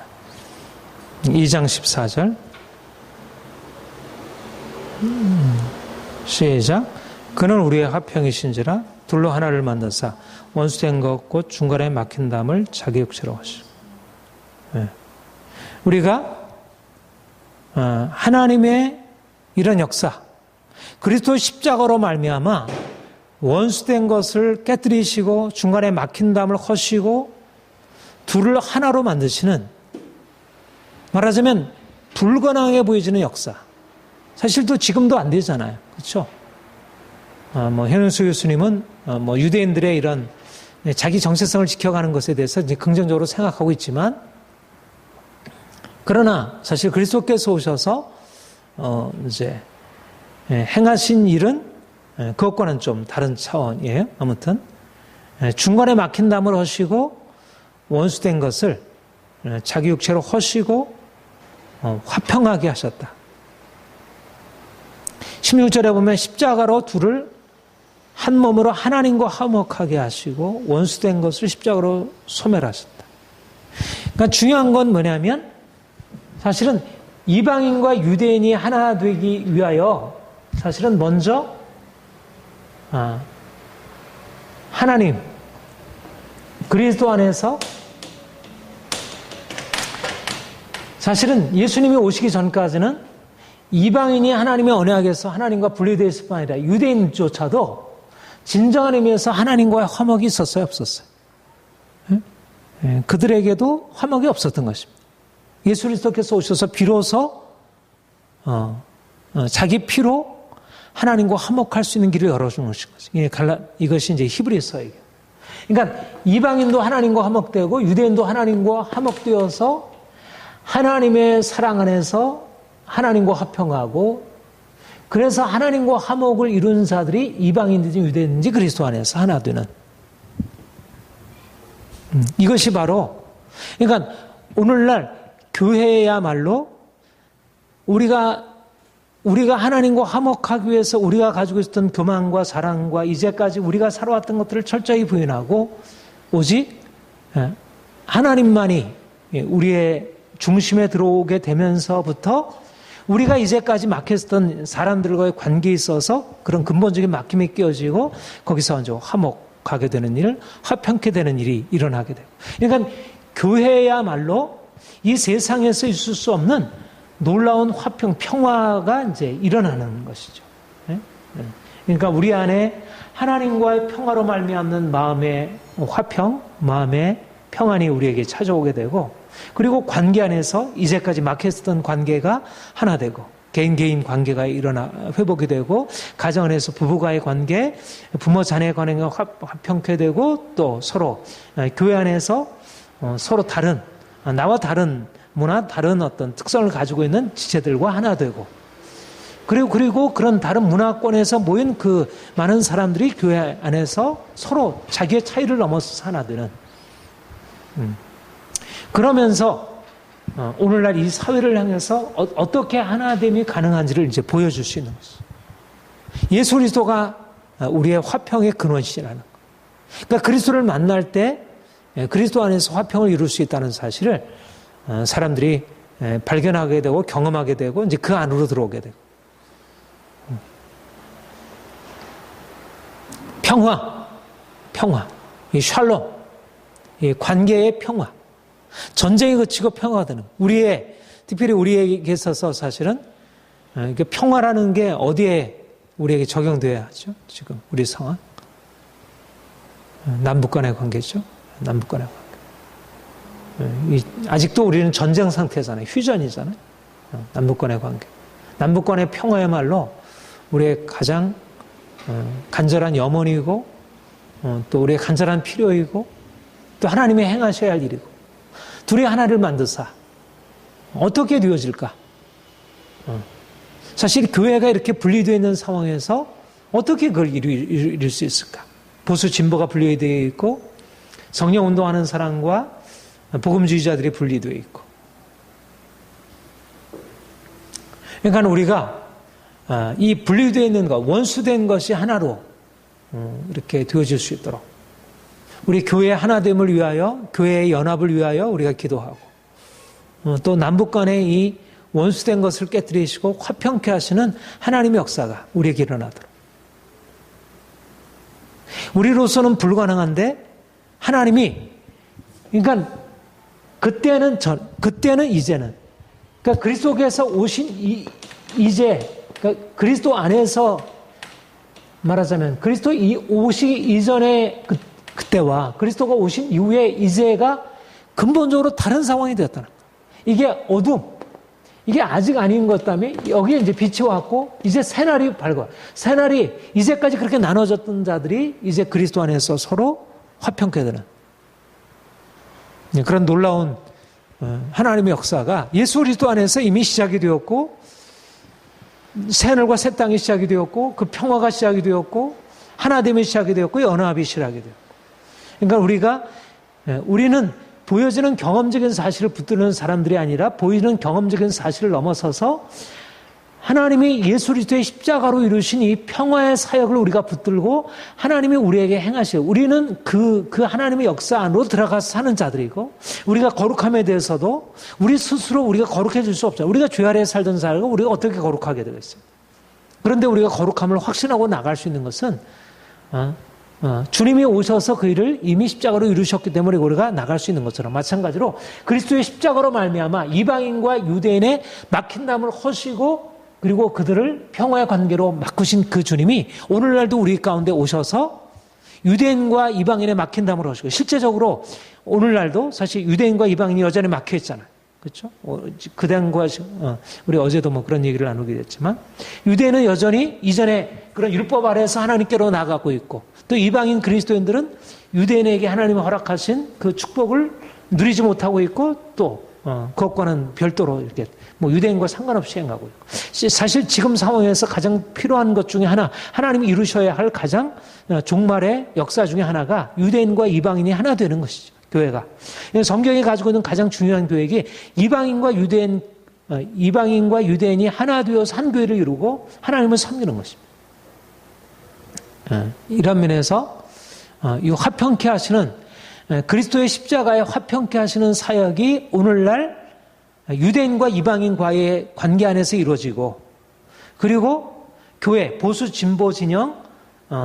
2장 14절 시작. 그는 우리의 화평이신지라 둘로 하나를 만드사 원수된 것 곧 중간에 막힌 담을 자기 육체로 하시고. 우리가 하나님의 이런 역사, 그리스도 십자가로 말미암아 원수된 것을 깨뜨리시고 중간에 막힌 담을 허시고 둘을 하나로 만드시는, 말하자면 불가능하게 보여지는 역사. 사실 또 지금도 안 되잖아요. 그렇죠? 뭐 현은수 교수님은 뭐 유대인들의 이런 자기 정체성을 지켜가는 것에 대해서 이제 긍정적으로 생각하고 있지만, 그러나 사실 그리스도께서 오셔서 이제 행하신 일은 그것과는 좀 다른 차원이에요. 아무튼 중간에 막힌 담을 허시고 원수된 것을 자기 육체로 허시고 화평하게 하셨다. 16절에 보면 십자가로 둘을 한 몸으로 하나님과 화목하게 하시고 원수된 것을 십자가로 소멸하셨다. 그러니까 중요한 건 뭐냐면 사실은 이방인과 유대인이 하나 되기 위하여 사실은 먼저 하나님 그리스도 안에서, 사실은 예수님이 오시기 전까지는 이방인이 하나님의 언약에서 하나님과 분리되어 있을 뿐 아니라 유대인조차도 진정한 의미에서 하나님과의 화목이 있었어요, 없었어요? 그들에게도 화목이 없었던 것입니다. 예수 그리스도께서 오셔서 비로소 자기 피로 하나님과 화목할 수 있는 길을 열어준 것입니다. 이것이 이제 히브리서예요. 그러니까 이방인도 하나님과 화목되고 유대인도 하나님과 화목되어서 하나님의 사랑 안에서 하나님과 화평하고 그래서 하나님과 화목을 이룬 자들이 이방인든지 유대인든지 그리스도 안에서 하나 되는 이것이 바로 그러니까 오늘날 교회야말로 우리가 하나님과 화목하기 위해서 우리가 가지고 있었던 교만과 사랑과 이제까지 우리가 살아왔던 것들을 철저히 부인하고 오직 하나님만이 우리의 중심에 들어오게 되면서부터 우리가 이제까지 막혔던 사람들과의 관계에 있어서 그런 근본적인 막힘이 끼어지고 거기서 이제 화목하게 되는 일, 화평케 되는 일이 일어나게 돼요. 그러니까 교회야말로 이 세상에서 있을 수 없는 놀라운 화평, 평화가 이제 일어나는 것이죠. 그러니까 우리 안에 하나님과의 평화로 말미암는 마음의 화평, 마음의 평안이 우리에게 찾아오게 되고 그리고 관계 안에서 이제까지 막혔던 관계가 하나 되고 개인 관계가 회복이 되고 가정 안에서 부부와의 관계, 부모 자녀의 관계가 화평케 되고 또 서로 교회 안에서 서로 다른 나와 다른 문화, 다른 어떤 특성을 가지고 있는 지체들과 하나 되고 그리고 그런 다른 문화권에서 모인 그 많은 사람들이 교회 안에서 서로 자기의 차이를 넘어서 하나 되는 그러면서 오늘날 이 사회를 향해서 어떻게 하나됨이 가능한지를 이제 보여줄 수 있는 것이죠. 예수 그리스도가 우리의 화평의 근원이시라는 것. 그러니까 그리스도를 만날 때 그리스도 안에서 화평을 이룰 수 있다는 사실을 사람들이 발견하게 되고 경험하게 되고 이제 그 안으로 들어오게 되고 평화, 이 샬롬, 이 관계의 평화, 전쟁이 그치고 평화가 되는 특별히 우리에게 있어서 사실은 평화라는 게 어디에 우리에게 적용돼야 하죠? 지금 우리 상황 남북 간의 관계죠. 남북 간의 관계. 아직도 우리는 전쟁 상태잖아요. 휴전이잖아요. 남북 간의 관계. 남북 간의 평화야말로 우리의 가장 간절한 염원이고 또 우리의 간절한 필요이고 또 하나님이 행하셔야 할 일이고 둘이 하나를 만드사 어떻게 되어질까? 사실 교회가 이렇게 분리되어 있는 상황에서 어떻게 그걸 이룰 수 있을까? 보수 진보가 분리되어 있고 성령 운동하는 사람과 복음주의자들이 분리되어 있고 그러니까 우리가 이 분리되어 있는 것, 원수된 것이 하나로 이렇게 되어질 수 있도록 우리 교회의 하나됨을 위하여, 교회의 연합을 위하여 우리가 기도하고 또 남북 간의 이 원수된 것을 깨뜨리시고 화평케 하시는 하나님의 역사가 우리에게 일어나도록. 우리로서는 불가능한데 하나님이 그러니까 그때는 이제는 그러니까 그리스도께서 오신 이제 그러니까 그리스도 안에서 말하자면 그리스도 오시기 이전의 그때와 그리스도가 오신 이후에 이제가 근본적으로 다른 상황이 되었다는 거예요. 이게 어둠, 이게 아직 아닌 것 때문에 여기에 이제 빛이 왔고 이제 새날이 밝아. 새날이 이제까지 그렇게 나눠졌던 자들이 이제 그리스도 안에서 서로 화평케 되는 그런 놀라운 하나님의 역사가 예수 그리스도 안에서 이미 시작이 되었고 새하늘과 새 땅이 시작이 되었고 그 평화가 시작이 되었고 하나됨이 시작이 되었고 연합이 시작이 되었고 그러니까 우리는 보여지는 경험적인 사실을 붙드는 사람들이 아니라 보이는 경험적인 사실을 넘어서서 하나님이 예수 그리스도의 십자가로 이루신 이 평화의 사역을 우리가 붙들고 하나님이 우리에게 행하시고 우리는 그 하나님의 역사 안으로 들어가서 사는 자들이고 우리가 거룩함에 대해서도 우리 스스로 우리가 거룩해질 수 없잖아요. 우리가 죄 아래에 살던 사람과 우리가 어떻게 거룩하게 되겠어요. 그런데 우리가 거룩함을 확신하고 나갈 수 있는 것은 주님이 오셔서 그 일을 이미 십자가로 이루셨기 때문에 우리가 나갈 수 있는 것처럼 마찬가지로 그리스도의 십자가로 말미암아 이방인과 유대인의 막힌담을 허시고 그리고 그들을 평화의 관계로 바꾸신 그 주님이 오늘날도 우리 가운데 오셔서 유대인과 이방인의 막힌담을 하시고 실제적으로 오늘날도 사실 유대인과 이방인이 여전히 막혀 있잖아요. 그렇죠? 그당과 우리 어제도 뭐 그런 얘기를 나누게 됐지만 유대인은 여전히 이전에 그런 율법 아래에서 하나님께로 나가고 있고 또 이방인 그리스도인들은 유대인에게 하나님이 허락하신 그 축복을 누리지 못하고 있고 또 그것과는 별도로 이렇게 뭐 유대인과 상관없이 행하고 있고. 사실 지금 상황에서 가장 필요한 것 중에 하나, 하나님이 이루셔야 할 가장 종말의 역사 중에 하나가 유대인과 이방인이 하나 되는 것이죠. 교회가. 성경이 가지고 있는 가장 중요한 계획이 이방인과 유대인이 하나 되어서 한 교회를 이루고 하나님을 섬기는 것입니다. 이런 면에서 이 화평케 하시는 그리스도의 십자가에 화평케 하시는 사역이 오늘날 유대인과 이방인과의 관계 안에서 이루어지고, 그리고 교회, 보수 진보 진영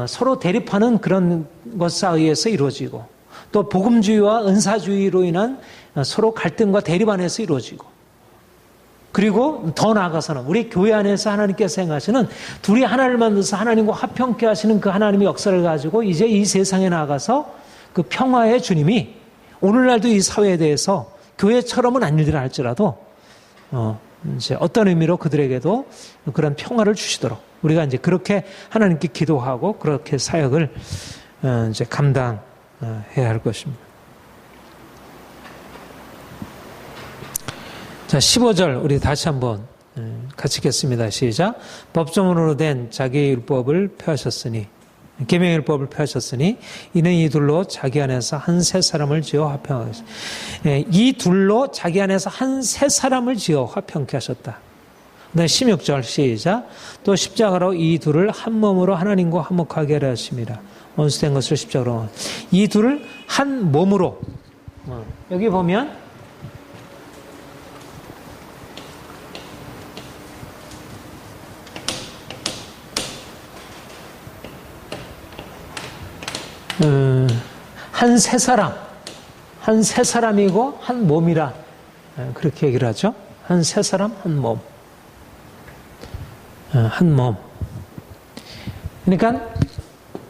서로 대립하는 그런 것에 의해서 이루어지고, 또 복음주의와 은사주의로 인한 서로 갈등과 대립 안에서 이루어지고, 그리고 더 나아가서는 우리 교회 안에서 하나님께서 행하시는 둘이 하나를 만들어서 하나님과 화평케 하시는 그 하나님의 역사를 가지고 이제 이 세상에 나아가서 그 평화의 주님이 오늘날도 이 사회에 대해서 교회처럼은 아니더라 할지라도 이제 어떤 의미로 그들에게도 그런 평화를 주시도록 우리가 이제 그렇게 하나님께 기도하고 그렇게 사역을 이제 감당해야 할 것입니다. 자, 15절 우리 다시 한번 같이 읽겠습니다. 시작. 법조문으로 된 자기의 율법을 펴셨으니, 계명의 율법을 펴셨으니 이는 이 둘로 자기 안에서 한 세 사람을 지어 화평하셨다. 이 둘로 자기 안에서 한 세 사람을 지어 화평케 하셨다. 네, 16절 시작. 또 십자가로 이 둘을 한 몸으로 하나님과 화목하게 하려 하심이라. 원수된 것을 십자가로. 이 둘을 한 몸으로. 여기 보면 한 세 사람이고 한 몸이라 그렇게 얘기를 하죠. 한 세 사람, 한 몸. 한 몸. 그러니까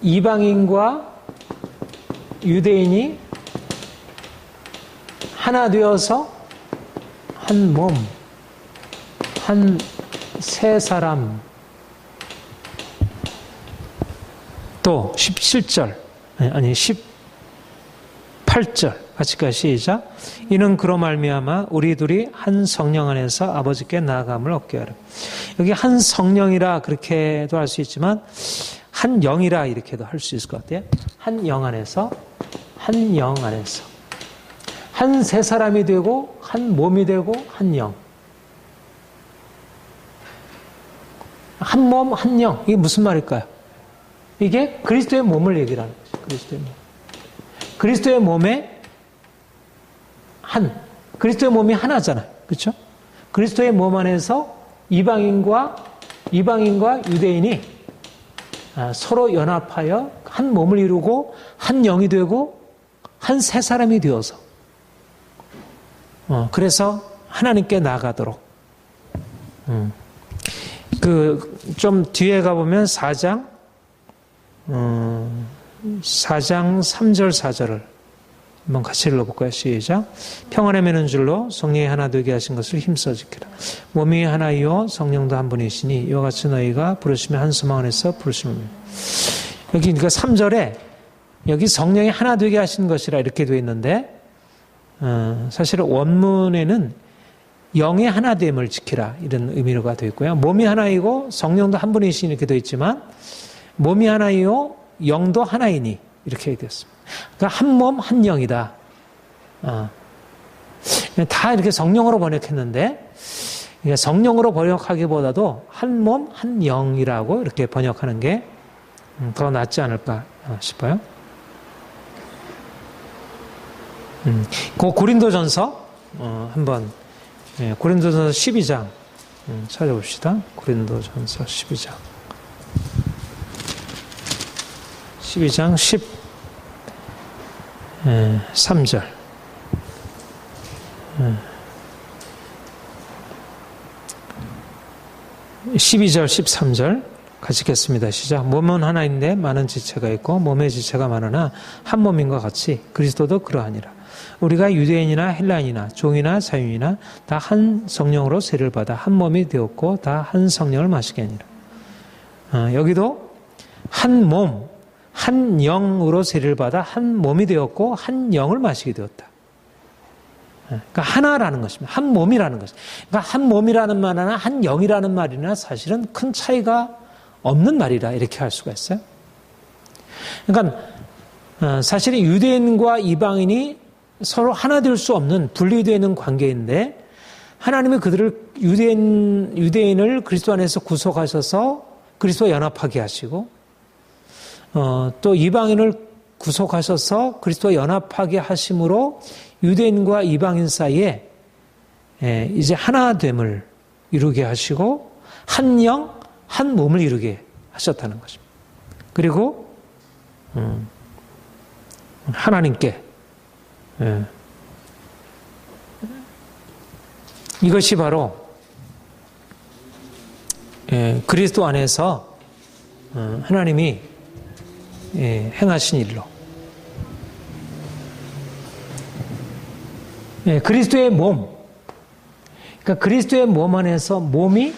이방인과 유대인이 하나 되어서 한 몸, 한 세 사람. 또 17절 아니 18절 같이 시작. 이는 그로 말미암아 우리 둘이 한 성령 안에서 아버지께 나아감을 얻게 하라. 여기 한 성령이라 그렇게도 할 수 있지만 한 영이라 이렇게도 할 수 있을 것 같아요. 한 영 안에서 한 세 사람이 되고 한 몸이 되고 한 영, 한 몸 한 영. 이게 무슨 말일까요? 이게 그리스도의 몸을 얘기를 하는 거죠. 그리스도의 몸에 그리스도의 몸이 하나잖아요. 그렇죠? 그리스도의 몸 안에서 이방인과 유대인이 서로 연합하여 한 몸을 이루고 한 영이 되고 한 세 사람이 되어서 그래서 하나님께 나아가도록 그 좀 뒤에 가보면 4장 3절 4절을 한번 같이 읽어볼까요? 시작. 평안에 매는 줄로 성령이 하나 되게 하신 것을 힘써 지키라. 몸이 하나이요 성령도 한 분이시니 이와 같이 너희가 부르시면 한 소망 안에서 부르시면. 여기 그러니까 3절에 여기 성령이 하나 되게 하신 것이라 이렇게 되어 있는데 사실 원문에는 영의 하나됨을 지키라 이런 의미로가 되어 있고요. 몸이 하나이고 성령도 한 분이시니 이렇게 되어 있지만 몸이 하나이요 영도 하나이니 이렇게 되었습니다. 그러니까 한 몸 한 영이다. 다 이렇게 성령으로 번역했는데 성령으로 번역하기보다도 한 몸 한 영이라고 이렇게 번역하는 게 더 낫지 않을까 싶어요. 그 고린도전서 한번 고린도전서 12장 찾아봅시다. 고린도전서 12장 13절 12절 13절 같이 읽겠습니다. 시작. 몸은 하나인데 많은 지체가 있고 몸의 지체가 많으나 한 몸인과 같이 그리스도도 그러하니라. 우리가 유대인이나 헬라인이나 종이나 자유인이나 다 한 성령으로 세를 받아 한 몸이 되었고 다 한 성령을 마시게 하니라. 여기도 한 몸, 한 영으로 세를 받아 한 몸이 되었고 한 영을 마시게 되었다. 그러니까 하나라는 것입니다. 한 몸이라는 것입니다. 그러니까 한 몸이라는 말이나 한 영이라는 말이나 사실은 큰 차이가 없는 말이라 이렇게 할 수가 있어요. 그러니까 사실은 유대인과 이방인이 서로 하나 될 수 없는 분리되어 있는 관계인데 하나님이 그들을 유대인을 그리스도 안에서 구속하셔서 그리스도와 연합하게 하시고 또 이방인을 구속하셔서 그리스도와 연합하게 하심으로 유대인과 이방인 사이에 이제 하나됨을 이루게 하시고 한 영, 한 몸을 이루게 하셨다는 것입니다. 그리고 하나님께 이것이 바로 그리스도 안에서 하나님이 행하신 일로 그리스도의 몸, 그러니까 그리스도의 몸 안에서 몸이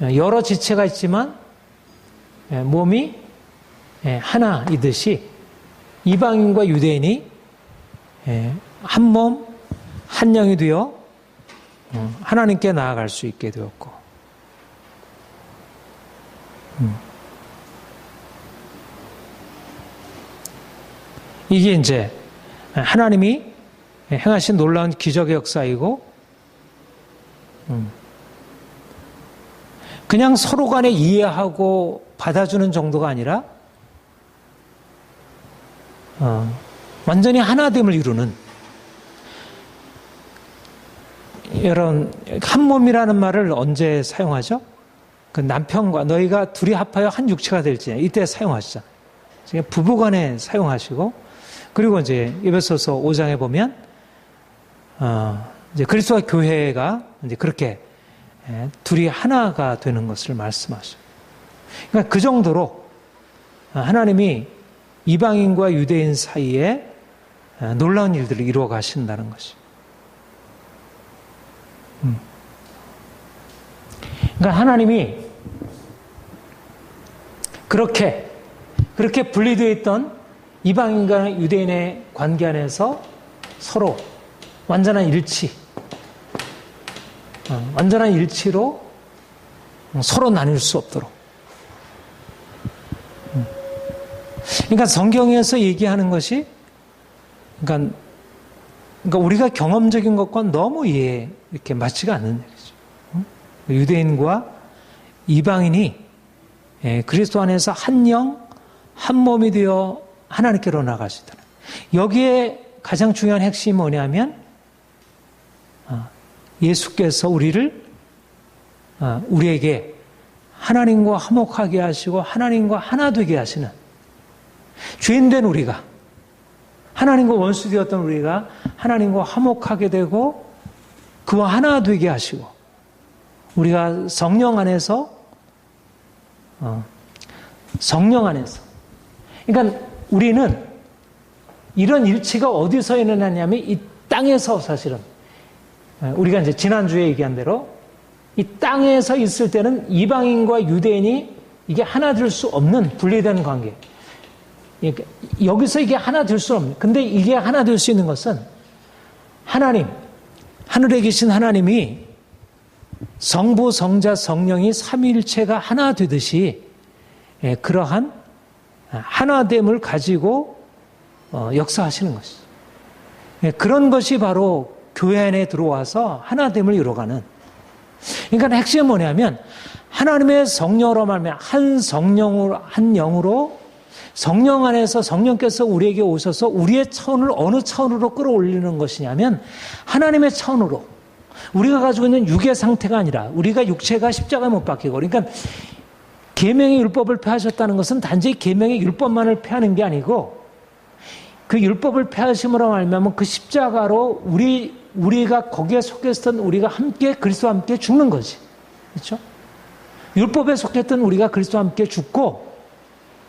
여러 지체가 있지만 몸이 하나이듯이 이방인과 유대인이 한 몸, 한 영이 되어 하나님께 나아갈 수 있게 되었고 이게 이제 하나님이 행하신 놀라운 기적의 역사이고 그냥 서로 간에 이해하고 받아주는 정도가 아니라 완전히 하나됨을 이루는 여러분 한 몸이라는 말을 언제 사용하죠? 그 남편과 너희가 둘이 합하여 한 육체가 될지 이때 사용하시죠. 부부간에 사용하시고 그리고 이제 에베소서 5장에 보면 이제 그리스도와 교회가 이제 그렇게 둘이 하나가 되는 것을 말씀하셔요. 그러니까 그 정도로 하나님이 이방인과 유대인 사이에 놀라운 일들을 이루어 가신다는 것이죠. 그러니까 하나님이 그렇게 분리되어 있던 이방인과 유대인의 관계 안에서 서로 완전한 일치로 서로 나눌 수 없도록. 그러니까 성경에서 얘기하는 것이, 그러니까 우리가 경험적인 것과 너무 이렇게 맞지가 않는 얘기죠. 유대인과 이방인이 그리스도 안에서 한 영, 한 몸이 되어 하나님께로 나가시더라. 여기에 가장 중요한 핵심이 뭐냐면 예수께서 우리에게 하나님과 화목하게 하시고 하나님과 하나 되게 하시는 죄인된 우리가 하나님과 원수 되었던 우리가 하나님과 화목하게 되고 그와 하나 되게 하시고 우리가 성령 안에서 그러니까 우리는 이런 일치가 어디서 일어나냐면 이 땅에서 사실은 우리가 이제 지난주에 얘기한 대로 이 땅에서 있을 때는 이방인과 유대인이 이게 하나 될 수 없는 분리된 관계. 그러니까 여기서 이게 하나 될 수 없는. 근데 이게 하나 될 수 있는 것은 하나님, 하늘에 계신 하나님이 성부, 성자, 성령이 삼위일체가 하나 되듯이 그러한 하나됨을 가지고 역사하시는 것이죠. 그런 것이 바로 교회 안에 들어와서 하나됨을 이루어가는. 그러니까 핵심은 뭐냐면 하나님의 성령으로 말하면 한 성령으로 한 영으로 성령 안에서 성령께서 우리에게 오셔서 우리의 차원을 어느 차원으로 끌어올리는 것이냐면 하나님의 차원으로 우리가 가지고 있는 육의 상태가 아니라 우리가 육체가 십자가에 못 박히고 그러니까 계명의 율법을 폐하셨다는 것은 단지 계명의 율법만을 폐하는 게 아니고 그 율법을 폐하심으로 말미암아 그 십자가로 우리가 거기에 속했던 우리가 함께 그리스도와 함께 죽는 거지. 그렇죠? 율법에 속했던 우리가 그리스도와 함께 죽고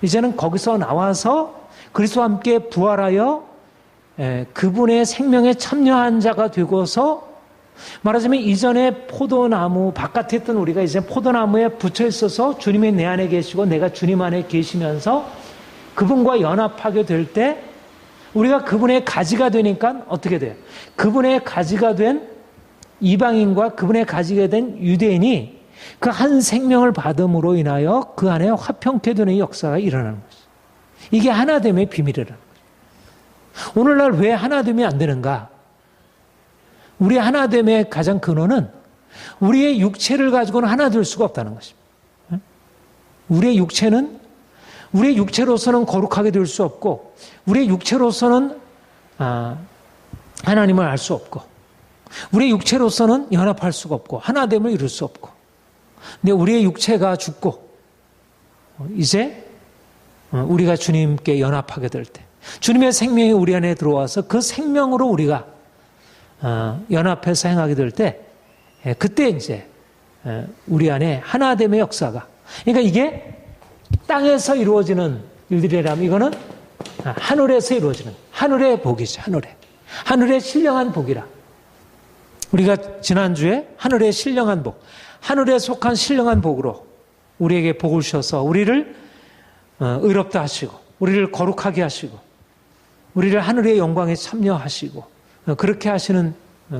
이제는 거기서 나와서 그리스도와 함께 부활하여 그분의 생명에 참여한 자가 되고서 말하자면 이전에 포도나무 바깥에 있던 우리가 이제 포도나무에 붙여 있어서 주님이 내 안에 계시고 내가 주님 안에 계시면서 그분과 연합하게 될 때 우리가 그분의 가지가 되니까 어떻게 돼요? 그분의 가지가 된 이방인과 그분의 가지가 된 유대인이 그 한 생명을 받음으로 인하여 그 안에 화평케 되는 역사가 일어나는 것이죠. 이게 하나됨의 비밀이라는 거죠. 오늘날 왜 하나됨이 안 되는가? 우리 하나됨의 가장 근원은 우리의 육체를 가지고는 하나 될 수가 없다는 것입니다. 우리의 육체로서는 거룩하게 될 수 없고, 우리의 육체로서는 하나님을 알 수 없고, 우리의 육체로서는 연합할 수가 없고, 하나됨을 이룰 수 없고, 근데 우리의 육체가 죽고, 이제 우리가 주님께 연합하게 될 때, 주님의 생명이 우리 안에 들어와서 그 생명으로 우리가 연합해서 행하게 될 때, 그때 이제 우리 안에 하나됨의 역사가, 그러니까 이게 땅에서 이루어지는 일들이라면 이거는 하늘에서 이루어지는 하늘의 복이죠. 하늘의 신령한 복이라. 우리가 지난주에 하늘의 신령한 복, 하늘에 속한 신령한 복으로 우리에게 복을 주셔서 우리를 의롭다 하시고, 우리를 거룩하게 하시고, 우리를 하늘의 영광에 참여하시고, 그렇게 하시는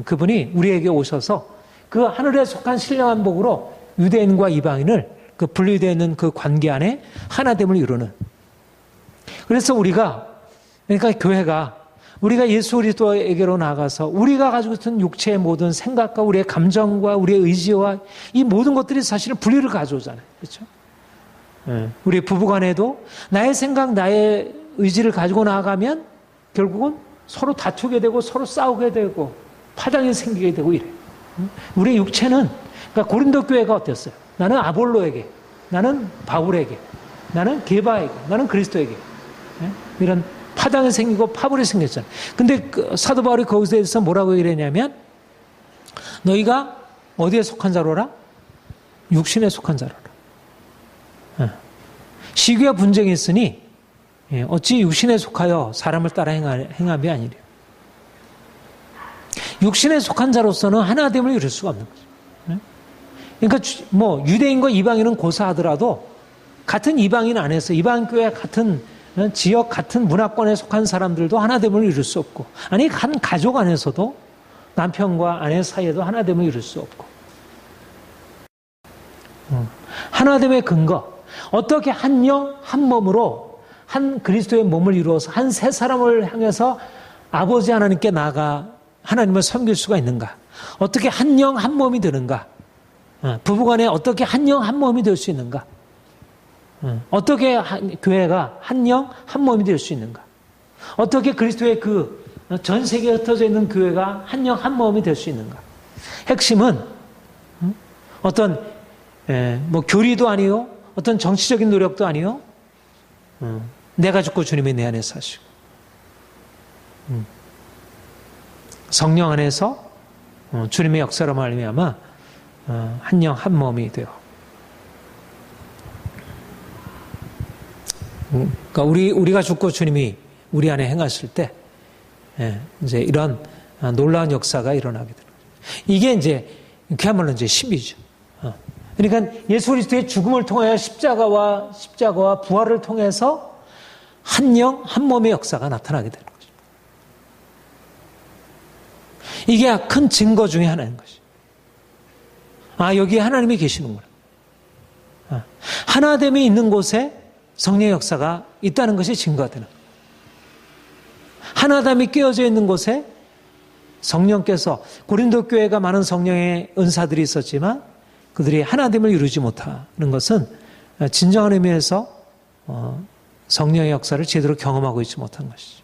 그분이 우리에게 오셔서 그 하늘에 속한 신령한 복으로 유대인과 이방인을 그 분리되어 있는 그 관계 안에 하나됨을 이루는. 그래서 그러니까 교회가 우리가 예수 그리스도에게로 나가서 우리가 가지고 있는 육체의 모든 생각과 우리의 감정과 우리의 의지와 이 모든 것들이 사실은 분리를 가져오잖아요. 그렇죠? 우리 부부간에도 나의 생각, 나의 의지를 가지고 나아가면 결국은 서로 다투게 되고 서로 싸우게 되고 파장이 생기게 되고 이래요. 우리의 육체는, 그러니까 고린도 교회가 어땠어요? 나는 아볼로에게, 나는 바울에게, 나는 게바에게, 나는 그리스도에게, 이런 파장이 생기고 파벌이 생겼잖아요. 근데 사도 바울이 거기서 대해서 뭐라고 얘기했냐면, 너희가 어디에 속한 자로라? 육신에 속한 자로라. 시기와 분쟁이 있으니 어찌 육신에 속하여 사람을 따라 행함이 아니래요. 육신에 속한 자로서는 하나됨을 이룰 수가 없는 거죠. 그러니까 뭐 유대인과 이방인은 고사하더라도 같은 이방인 안에서 이방교회 같은 지역 같은 문화권에 속한 사람들도 하나됨을 이룰 수 없고, 아니 한 가족 안에서도 남편과 아내 사이에도 하나됨을 이룰 수 없고, 하나됨의 근거, 어떻게 한 영 한 몸으로 한 그리스도의 몸을 이루어서 한 세 사람을 향해서 아버지 하나님께 나아가 하나님을 섬길 수가 있는가? 어떻게 한 영 한 몸이 되는가? 부부간에 어떻게 한 영 한 몸이 될 수 있는가? 어떻게 교회가 한 영 한 몸이 될 수 있는가? 어떻게 그리스도의 그 전 세계에 흩어져 있는 교회가 한 영 한 몸이 될 수 있는가? 핵심은 어떤 뭐 교리도 아니요, 어떤 정치적인 노력도 아니요, 내가 죽고 주님이 내 안에 사시고 성령 안에서 주님의 역사로 말미암아 한 영 한 몸이 되어. 그러니까 우리가 죽고 주님이 우리 안에 행하실 때 이제 이런 놀라운 역사가 일어나게 되는 거죠. 이게 이제 그야말로 이제 신비죠. 그러니까 예수 그리스도의 죽음을 통하여 십자가와 부활을 통해서 한 영 한 몸의 역사가 나타나게 되는 거죠. 이게 큰 증거 중에 하나인 것이죠. 여기에 하나님이 계시는구나. 하나됨이 있는 곳에 성령의 역사가 있다는 것이 증거가 되는 거예요. 하나됨이 깨어져 있는 곳에 성령께서, 고린도 교회가 많은 성령의 은사들이 있었지만 그들이 하나됨을 이루지 못하는 것은 진정한 의미에서 성령의 역사를 제대로 경험하고 있지 못한 것이죠.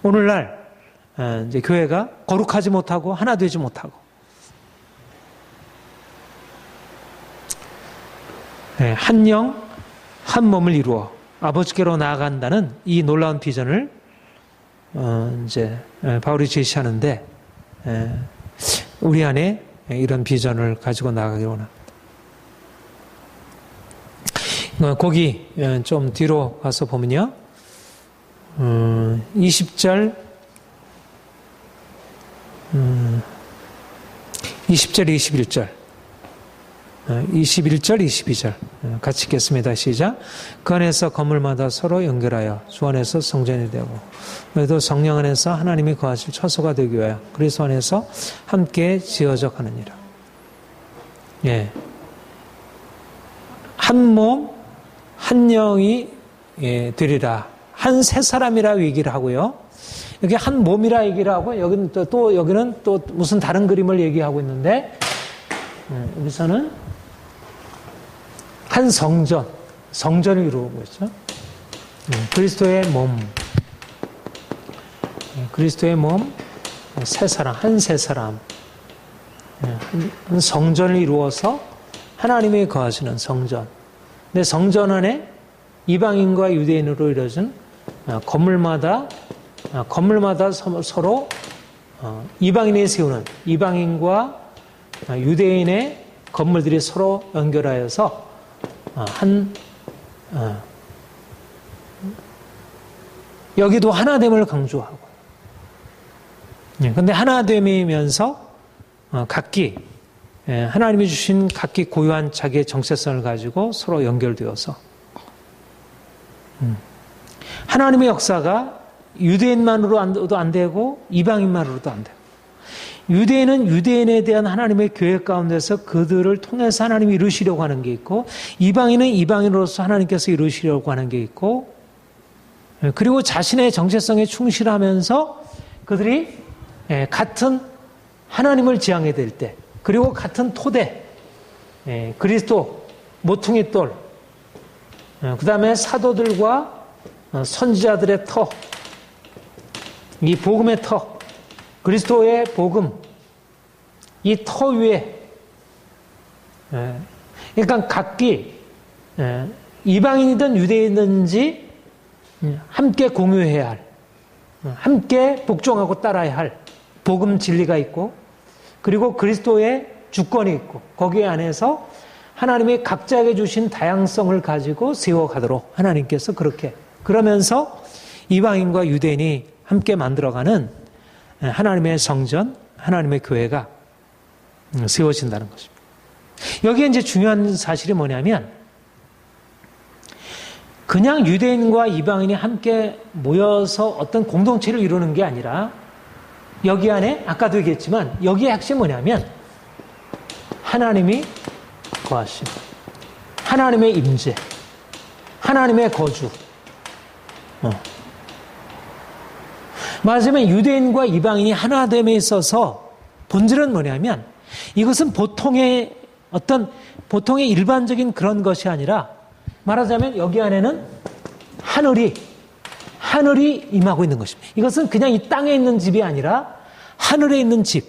오늘날 이제 교회가 거룩하지 못하고 하나 되지 못하고 한 영, 한 몸을 이루어 아버지께로 나아간다는 이 놀라운 비전을 이제 바울이 제시하는데, 우리 안에 이런 비전을 가지고 나가기를 원합니다. 거기 좀 뒤로 가서 보면요, 20절, 20절, 21절. 21절, 22절 같이 읽겠습니다. 시작. 그 안에서 건물마다 서로 연결하여 주 안에서 성전이 되고 너희도 성령 안에서 하나님이 거하실 처소가 되기 위하여 그리스도 안에서 함께 지어져 가느니라. 예. 한 몸, 한 영이 되리라. 한 세 사람이라 얘기를 하고요. 여기 한 몸이라 얘기를 하고 여기는 또 무슨 다른 그림을 얘기하고 있는데 여기서는 한 성전을 이루는 거죠. 그리스도의 몸, 그리스도의 몸, 세 사람, 한 세 사람, 한 성전을 이루어서 하나님이 거하시는 성전. 근데 성전 안에 이방인과 유대인으로 이루어진 건물마다 서로 이방인이 세우는 이방인과 유대인의 건물들이 서로 연결하여서 여기도 하나됨을 강조하고, 그런데 하나됨이면서 각기 하나님이 주신 각기 고유한 자기의 정체성을 가지고 서로 연결되어서 하나님의 역사가 유대인만으로도 안 되고 이방인만으로도 안 되고, 유대인은 유대인에 대한 하나님의 계획 가운데서 그들을 통해서 하나님이 이루시려고 하는 게 있고, 이방인은 이방인으로서 하나님께서 이루시려고 하는 게 있고, 그리고 자신의 정체성에 충실하면서 그들이 같은 하나님을 지향해야 될 때, 그리고 같은 토대, 그리스도 모퉁이 돌, 그 다음에 사도들과 선지자들의 터, 이 복음의 터, 그리스도의 복음, 이 터 위에, 그러니까 각기 이방인이든 유대인이든지 함께 공유해야 할, 함께 복종하고 따라야 할 복음 진리가 있고, 그리고 그리스도의 주권이 있고, 거기에 안에서 하나님이 각자에게 주신 다양성을 가지고 세워가도록 하나님께서 그렇게, 그러면서 이방인과 유대인이 함께 만들어가는 하나님의 성전, 하나님의 교회가 세워진다는 것입니다. 여기에 이제 중요한 사실이 뭐냐면, 그냥 유대인과 이방인이 함께 모여서 어떤 공동체를 이루는 게 아니라, 여기 안에 아까도 얘기했지만 여기의 핵심이 뭐냐면 하나님이 거하심, 하나님의 임재, 하나님의 거주. 말하자면 유대인과 이방인이 하나됨에 있어서 본질은 뭐냐면, 이것은 보통의 일반적인 그런 것이 아니라, 말하자면 여기 안에는 하늘이 임하고 있는 것입니다. 이것은 그냥 이 땅에 있는 집이 아니라 하늘에 있는 집,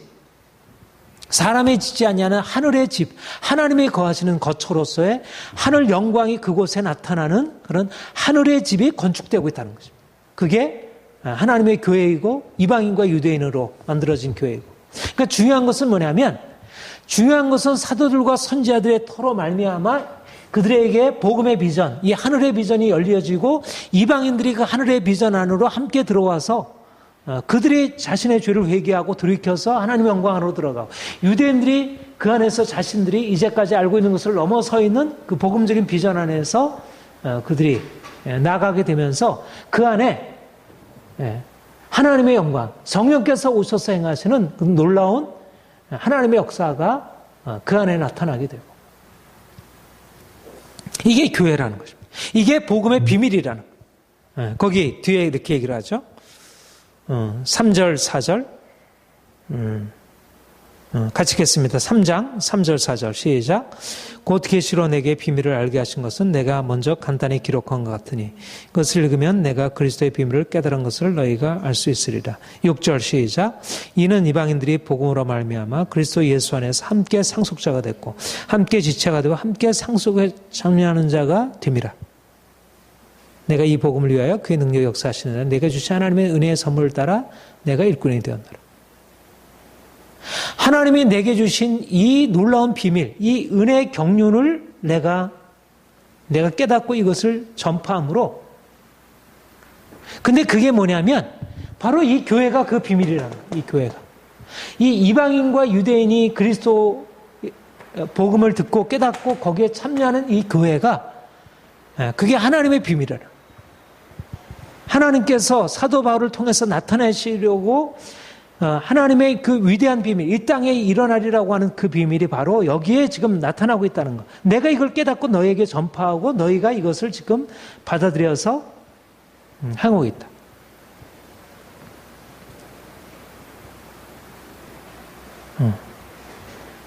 사람의 짓지 아니하는 하늘의 집, 하나님이 거하시는 거처로서의 하늘 영광이 그곳에 나타나는 그런 하늘의 집이 건축되고 있다는 것입니다. 그게 하나님의 교회이고 이방인과 유대인으로 만들어진 교회이고, 그러니까 중요한 것은 뭐냐면, 중요한 것은 사도들과 선지자들의 터로 말미암아 그들에게 복음의 비전, 이 하늘의 비전이 열려지고 이방인들이 그 하늘의 비전 안으로 함께 들어와서 그들이 자신의 죄를 회개하고 돌이켜서 하나님의 영광 안으로 들어가고, 유대인들이 그 안에서 자신들이 이제까지 알고 있는 것을 넘어서 있는 그 복음적인 비전 안에서 그들이 나가게 되면서 그 안에 하나님의 영광, 성령께서 오셔서 행하시는 그 놀라운 하나님의 역사가 그 안에 나타나게 되고, 이게 교회라는 것입니다. 이게 복음의 비밀이라는 거예요. 거기 뒤에 이렇게 얘기를 하죠. 3절, 4절. 같이 읽겠습니다. 3장, 3절, 4절. 시작. 곧 계시로 내게 비밀을 알게 하신 것은 내가 먼저 간단히 기록한 것 같으니 그것을 읽으면 내가 그리스도의 비밀을 깨달은 것을 너희가 알 수 있으리라. 6절 시작. 이는 이방인들이 복음으로 말미암아 그리스도 예수 안에서 함께 상속자가 됐고 함께 지체가 되고 함께 상속에 참여하는 자가 됨이라. 내가 이 복음을 위하여 그의 능력이 역사하시느라 내가 주신 하나님의 은혜의 선물을 따라 내가 일꾼이 되었노라. 하나님이 내게 주신 이 놀라운 비밀, 이 은혜의 경륜을 내가 깨닫고 이것을 전파함으로, 근데 그게 뭐냐면 바로 이 교회가 그 비밀이라는 거예요. 이 교회가, 이 이방인과 유대인이 그리스도 복음을 듣고 깨닫고 거기에 참여하는 이 교회가 그게 하나님의 비밀이라. 하나님께서 사도 바울을 통해서 나타내시려고 하나님의 그 위대한 비밀, 이 땅에 일어나리라고 하는 그 비밀이 바로 여기에 지금 나타나고 있다는 것. 내가 이걸 깨닫고 너에게 전파하고 너희가 이것을 지금 받아들여서 하고 있다.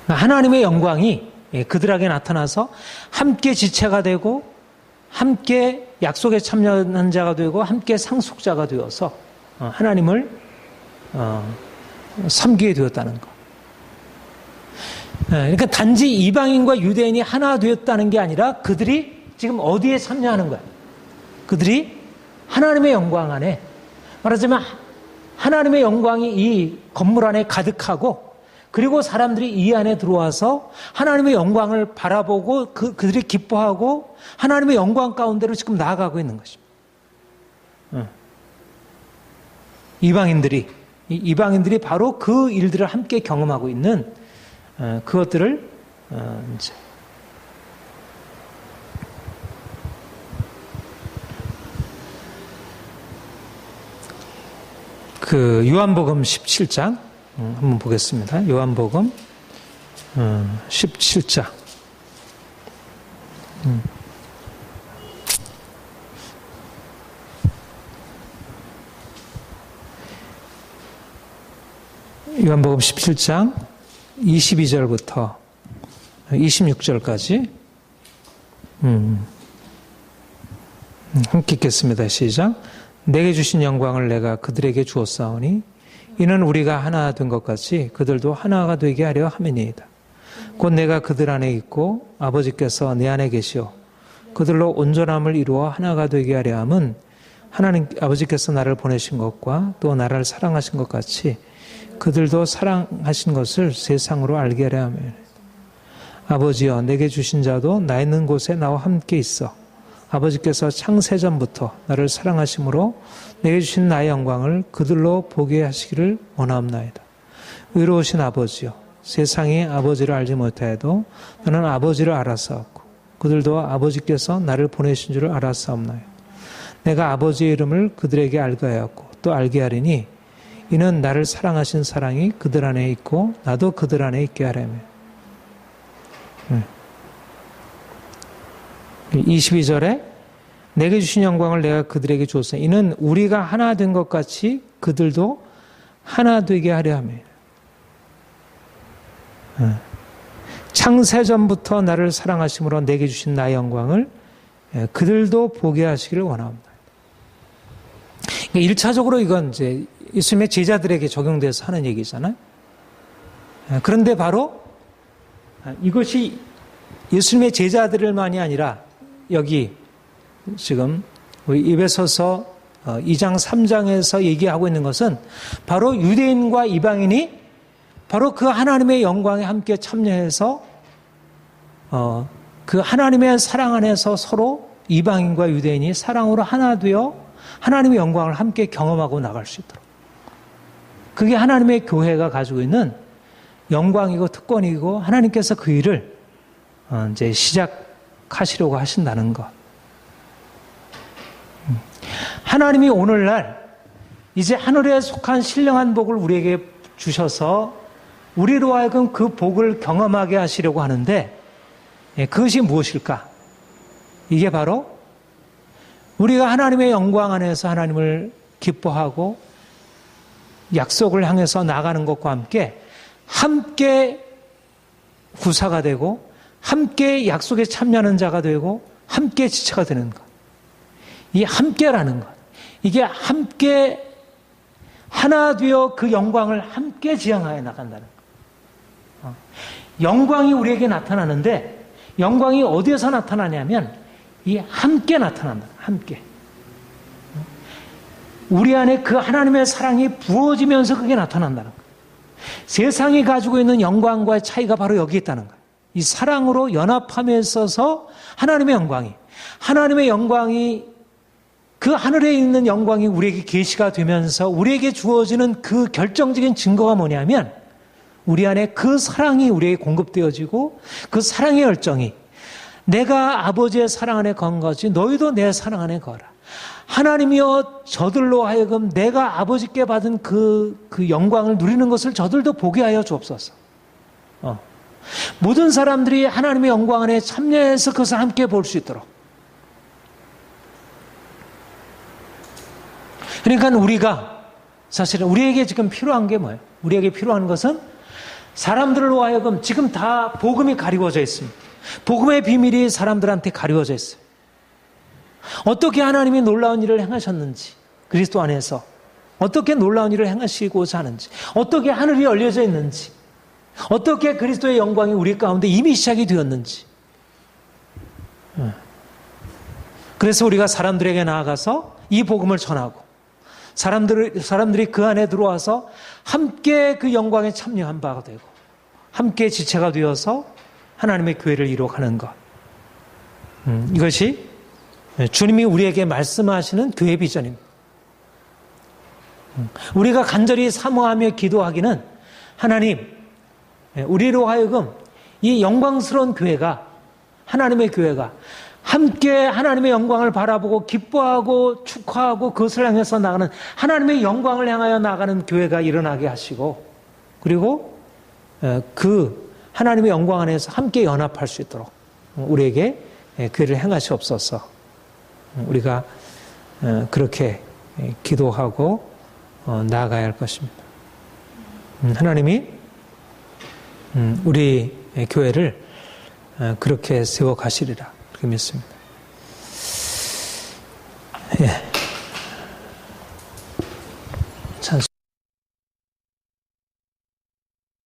하나님의 영광이 그들에게 나타나서 함께 지체가 되고 함께 약속에 참여한 자가 되고 함께 상속자가 되어서 하나님을 섬기게 되었다는 것. 그러니까 단지 이방인과 유대인이 하나 되었다는 게 아니라 그들이 지금 어디에 참여하는 거야? 그들이 하나님의 영광 안에, 말하자면 하나님의 영광이 이 건물 안에 가득하고 그리고 사람들이 이 안에 들어와서 하나님의 영광을 바라보고 그들이 기뻐하고 하나님의 영광 가운데로 지금 나아가고 있는 것입니다. 이방인들이 바로 그 일들을 함께 경험하고 있는 그것들을 이제 그 요한복음 17장 한번 보겠습니다. 요한복음 17장. 요한복음 17장 22절부터 26절까지 함께 읽겠습니다. 시작. 내게 주신 영광을 내가 그들에게 주었사오니 이는 우리가 하나 된 것 같이 그들도 하나가 되게 하려 함이니이다. 곧 내가 그들 안에 있고 아버지께서 내 안에 계시오 그들로 온전함을 이루어 하나가 되게 하려 함은 하나님 아버지께서 나를 보내신 것과 또 나를 사랑하신 것 같이 그들도 사랑하신 것을 세상으로 알게 하려 함이니이다. 아버지여 내게 주신 자도 나 있는 곳에 나와 함께 있어 아버지께서 창세전부터 나를 사랑하심으로 내게 주신 나의 영광을 그들로 보게 하시기를 원하옵나이다. 의로우신 아버지여 세상이 아버지를 알지 못하여도 나는 아버지를 알았사옵고 그들도 아버지께서 나를 보내신 줄을 알았사옵나이다. 내가 아버지의 이름을 그들에게 알게 하였고 또 알게 하리니 이는 나를 사랑하신 사랑이 그들 안에 있고 나도 그들 안에 있게 하려면 22절에 내게 주신 영광을 내가 그들에게 주었으니 이는 우리가 하나 된 것 같이 그들도 하나 되게 하려 함이에요. 창세전부터 나를 사랑하심으로 내게 주신 나의 영광을 그들도 보게 하시기를 원합니다. 1차적으로 이건 이제 예수님의 제자들에게 적용돼서 하는 얘기잖아요. 그런데 바로 이것이 예수님의 제자들만이 아니라 여기 지금 우리 에베소서 2장 3장에서 얘기하고 있는 것은 바로 유대인과 이방인이 바로 그 하나님의 영광에 함께 참여해서 그 하나님의 사랑 안에서 서로 이방인과 유대인이 사랑으로 하나 되어 하나님의 영광을 함께 경험하고 나갈 수 있도록 그게 하나님의 교회가 가지고 있는 영광이고 특권이고 하나님께서 그 일을 이제 시작하시려고 하신다는 것. 하나님이 오늘날 이제 하늘에 속한 신령한 복을 우리에게 주셔서 우리로 하여금 그 복을 경험하게 하시려고 하는데 그것이 무엇일까? 이게 바로 우리가 하나님의 영광 안에서 하나님을 기뻐하고 약속을 향해서 나가는 것과 함께 구사가 되고 함께 약속에 참여하는 자가 되고 함께 지체가 되는 것. 이 함께라는 것. 이게 함께 하나 되어 그 영광을 함께 지향하여 나간다는 것. 영광이 우리에게 나타나는데 영광이 어디에서 나타나냐면 이 함께 나타난다. 함께. 우리 안에 그 하나님의 사랑이 부어지면서 그게 나타난다는 것. 세상이 가지고 있는 영광과의 차이가 바로 여기 있다는 거예요. 이 사랑으로 연합함에 있어서 하나님의 영광이 그 하늘에 있는 영광이 우리에게 계시가 되면서 우리에게 주어지는 그 결정적인 증거가 뭐냐면 우리 안에 그 사랑이 우리에게 공급되어지고 그 사랑의 열정이 내가 아버지의 사랑 안에 건 것이 너희도 내 사랑 안에 거라. 하나님이여 저들로 하여금 내가 아버지께 받은 그 영광을 누리는 것을 저들도 보게 하여 주옵소서. 모든 사람들이 하나님의 영광 안에 참여해서 그것을 함께 볼 수 있도록. 그러니까 우리가 사실은 우리에게 지금 필요한 게 뭐예요? 우리에게 필요한 것은 사람들로 하여금 지금 다 복음이 가리워져 있습니다. 복음의 비밀이 사람들한테 가리워져 있어요. 어떻게 하나님이 놀라운 일을 행하셨는지, 그리스도 안에서 어떻게 놀라운 일을 행하시고자 하는지, 어떻게 하늘이 열려져 있는지, 어떻게 그리스도의 영광이 우리 가운데 이미 시작이 되었는지. 그래서 우리가 사람들에게 나아가서 이 복음을 전하고 사람들이 그 안에 들어와서 함께 그 영광에 참여한 바가 되고 함께 지체가 되어서 하나님의 교회를 이루어가는 것. 이것이 주님이 우리에게 말씀하시는 교회 비전입니다. 우리가 간절히 사모하며 기도하기는 하나님, 우리로 하여금 이 영광스러운 교회가, 하나님의 교회가 함께 하나님의 영광을 바라보고 기뻐하고 축하하고 그것을 향해서 나가는, 하나님의 영광을 향하여 나가는 교회가 일어나게 하시고, 그리고 그 하나님의 영광 안에서 함께 연합할 수 있도록 우리에게 교회를 행하시옵소서. 우리가 그렇게 기도하고 나아가야 할 것입니다. 하나님이 우리 교회를 그렇게 세워가시리라 그렇게 믿습니다. 예.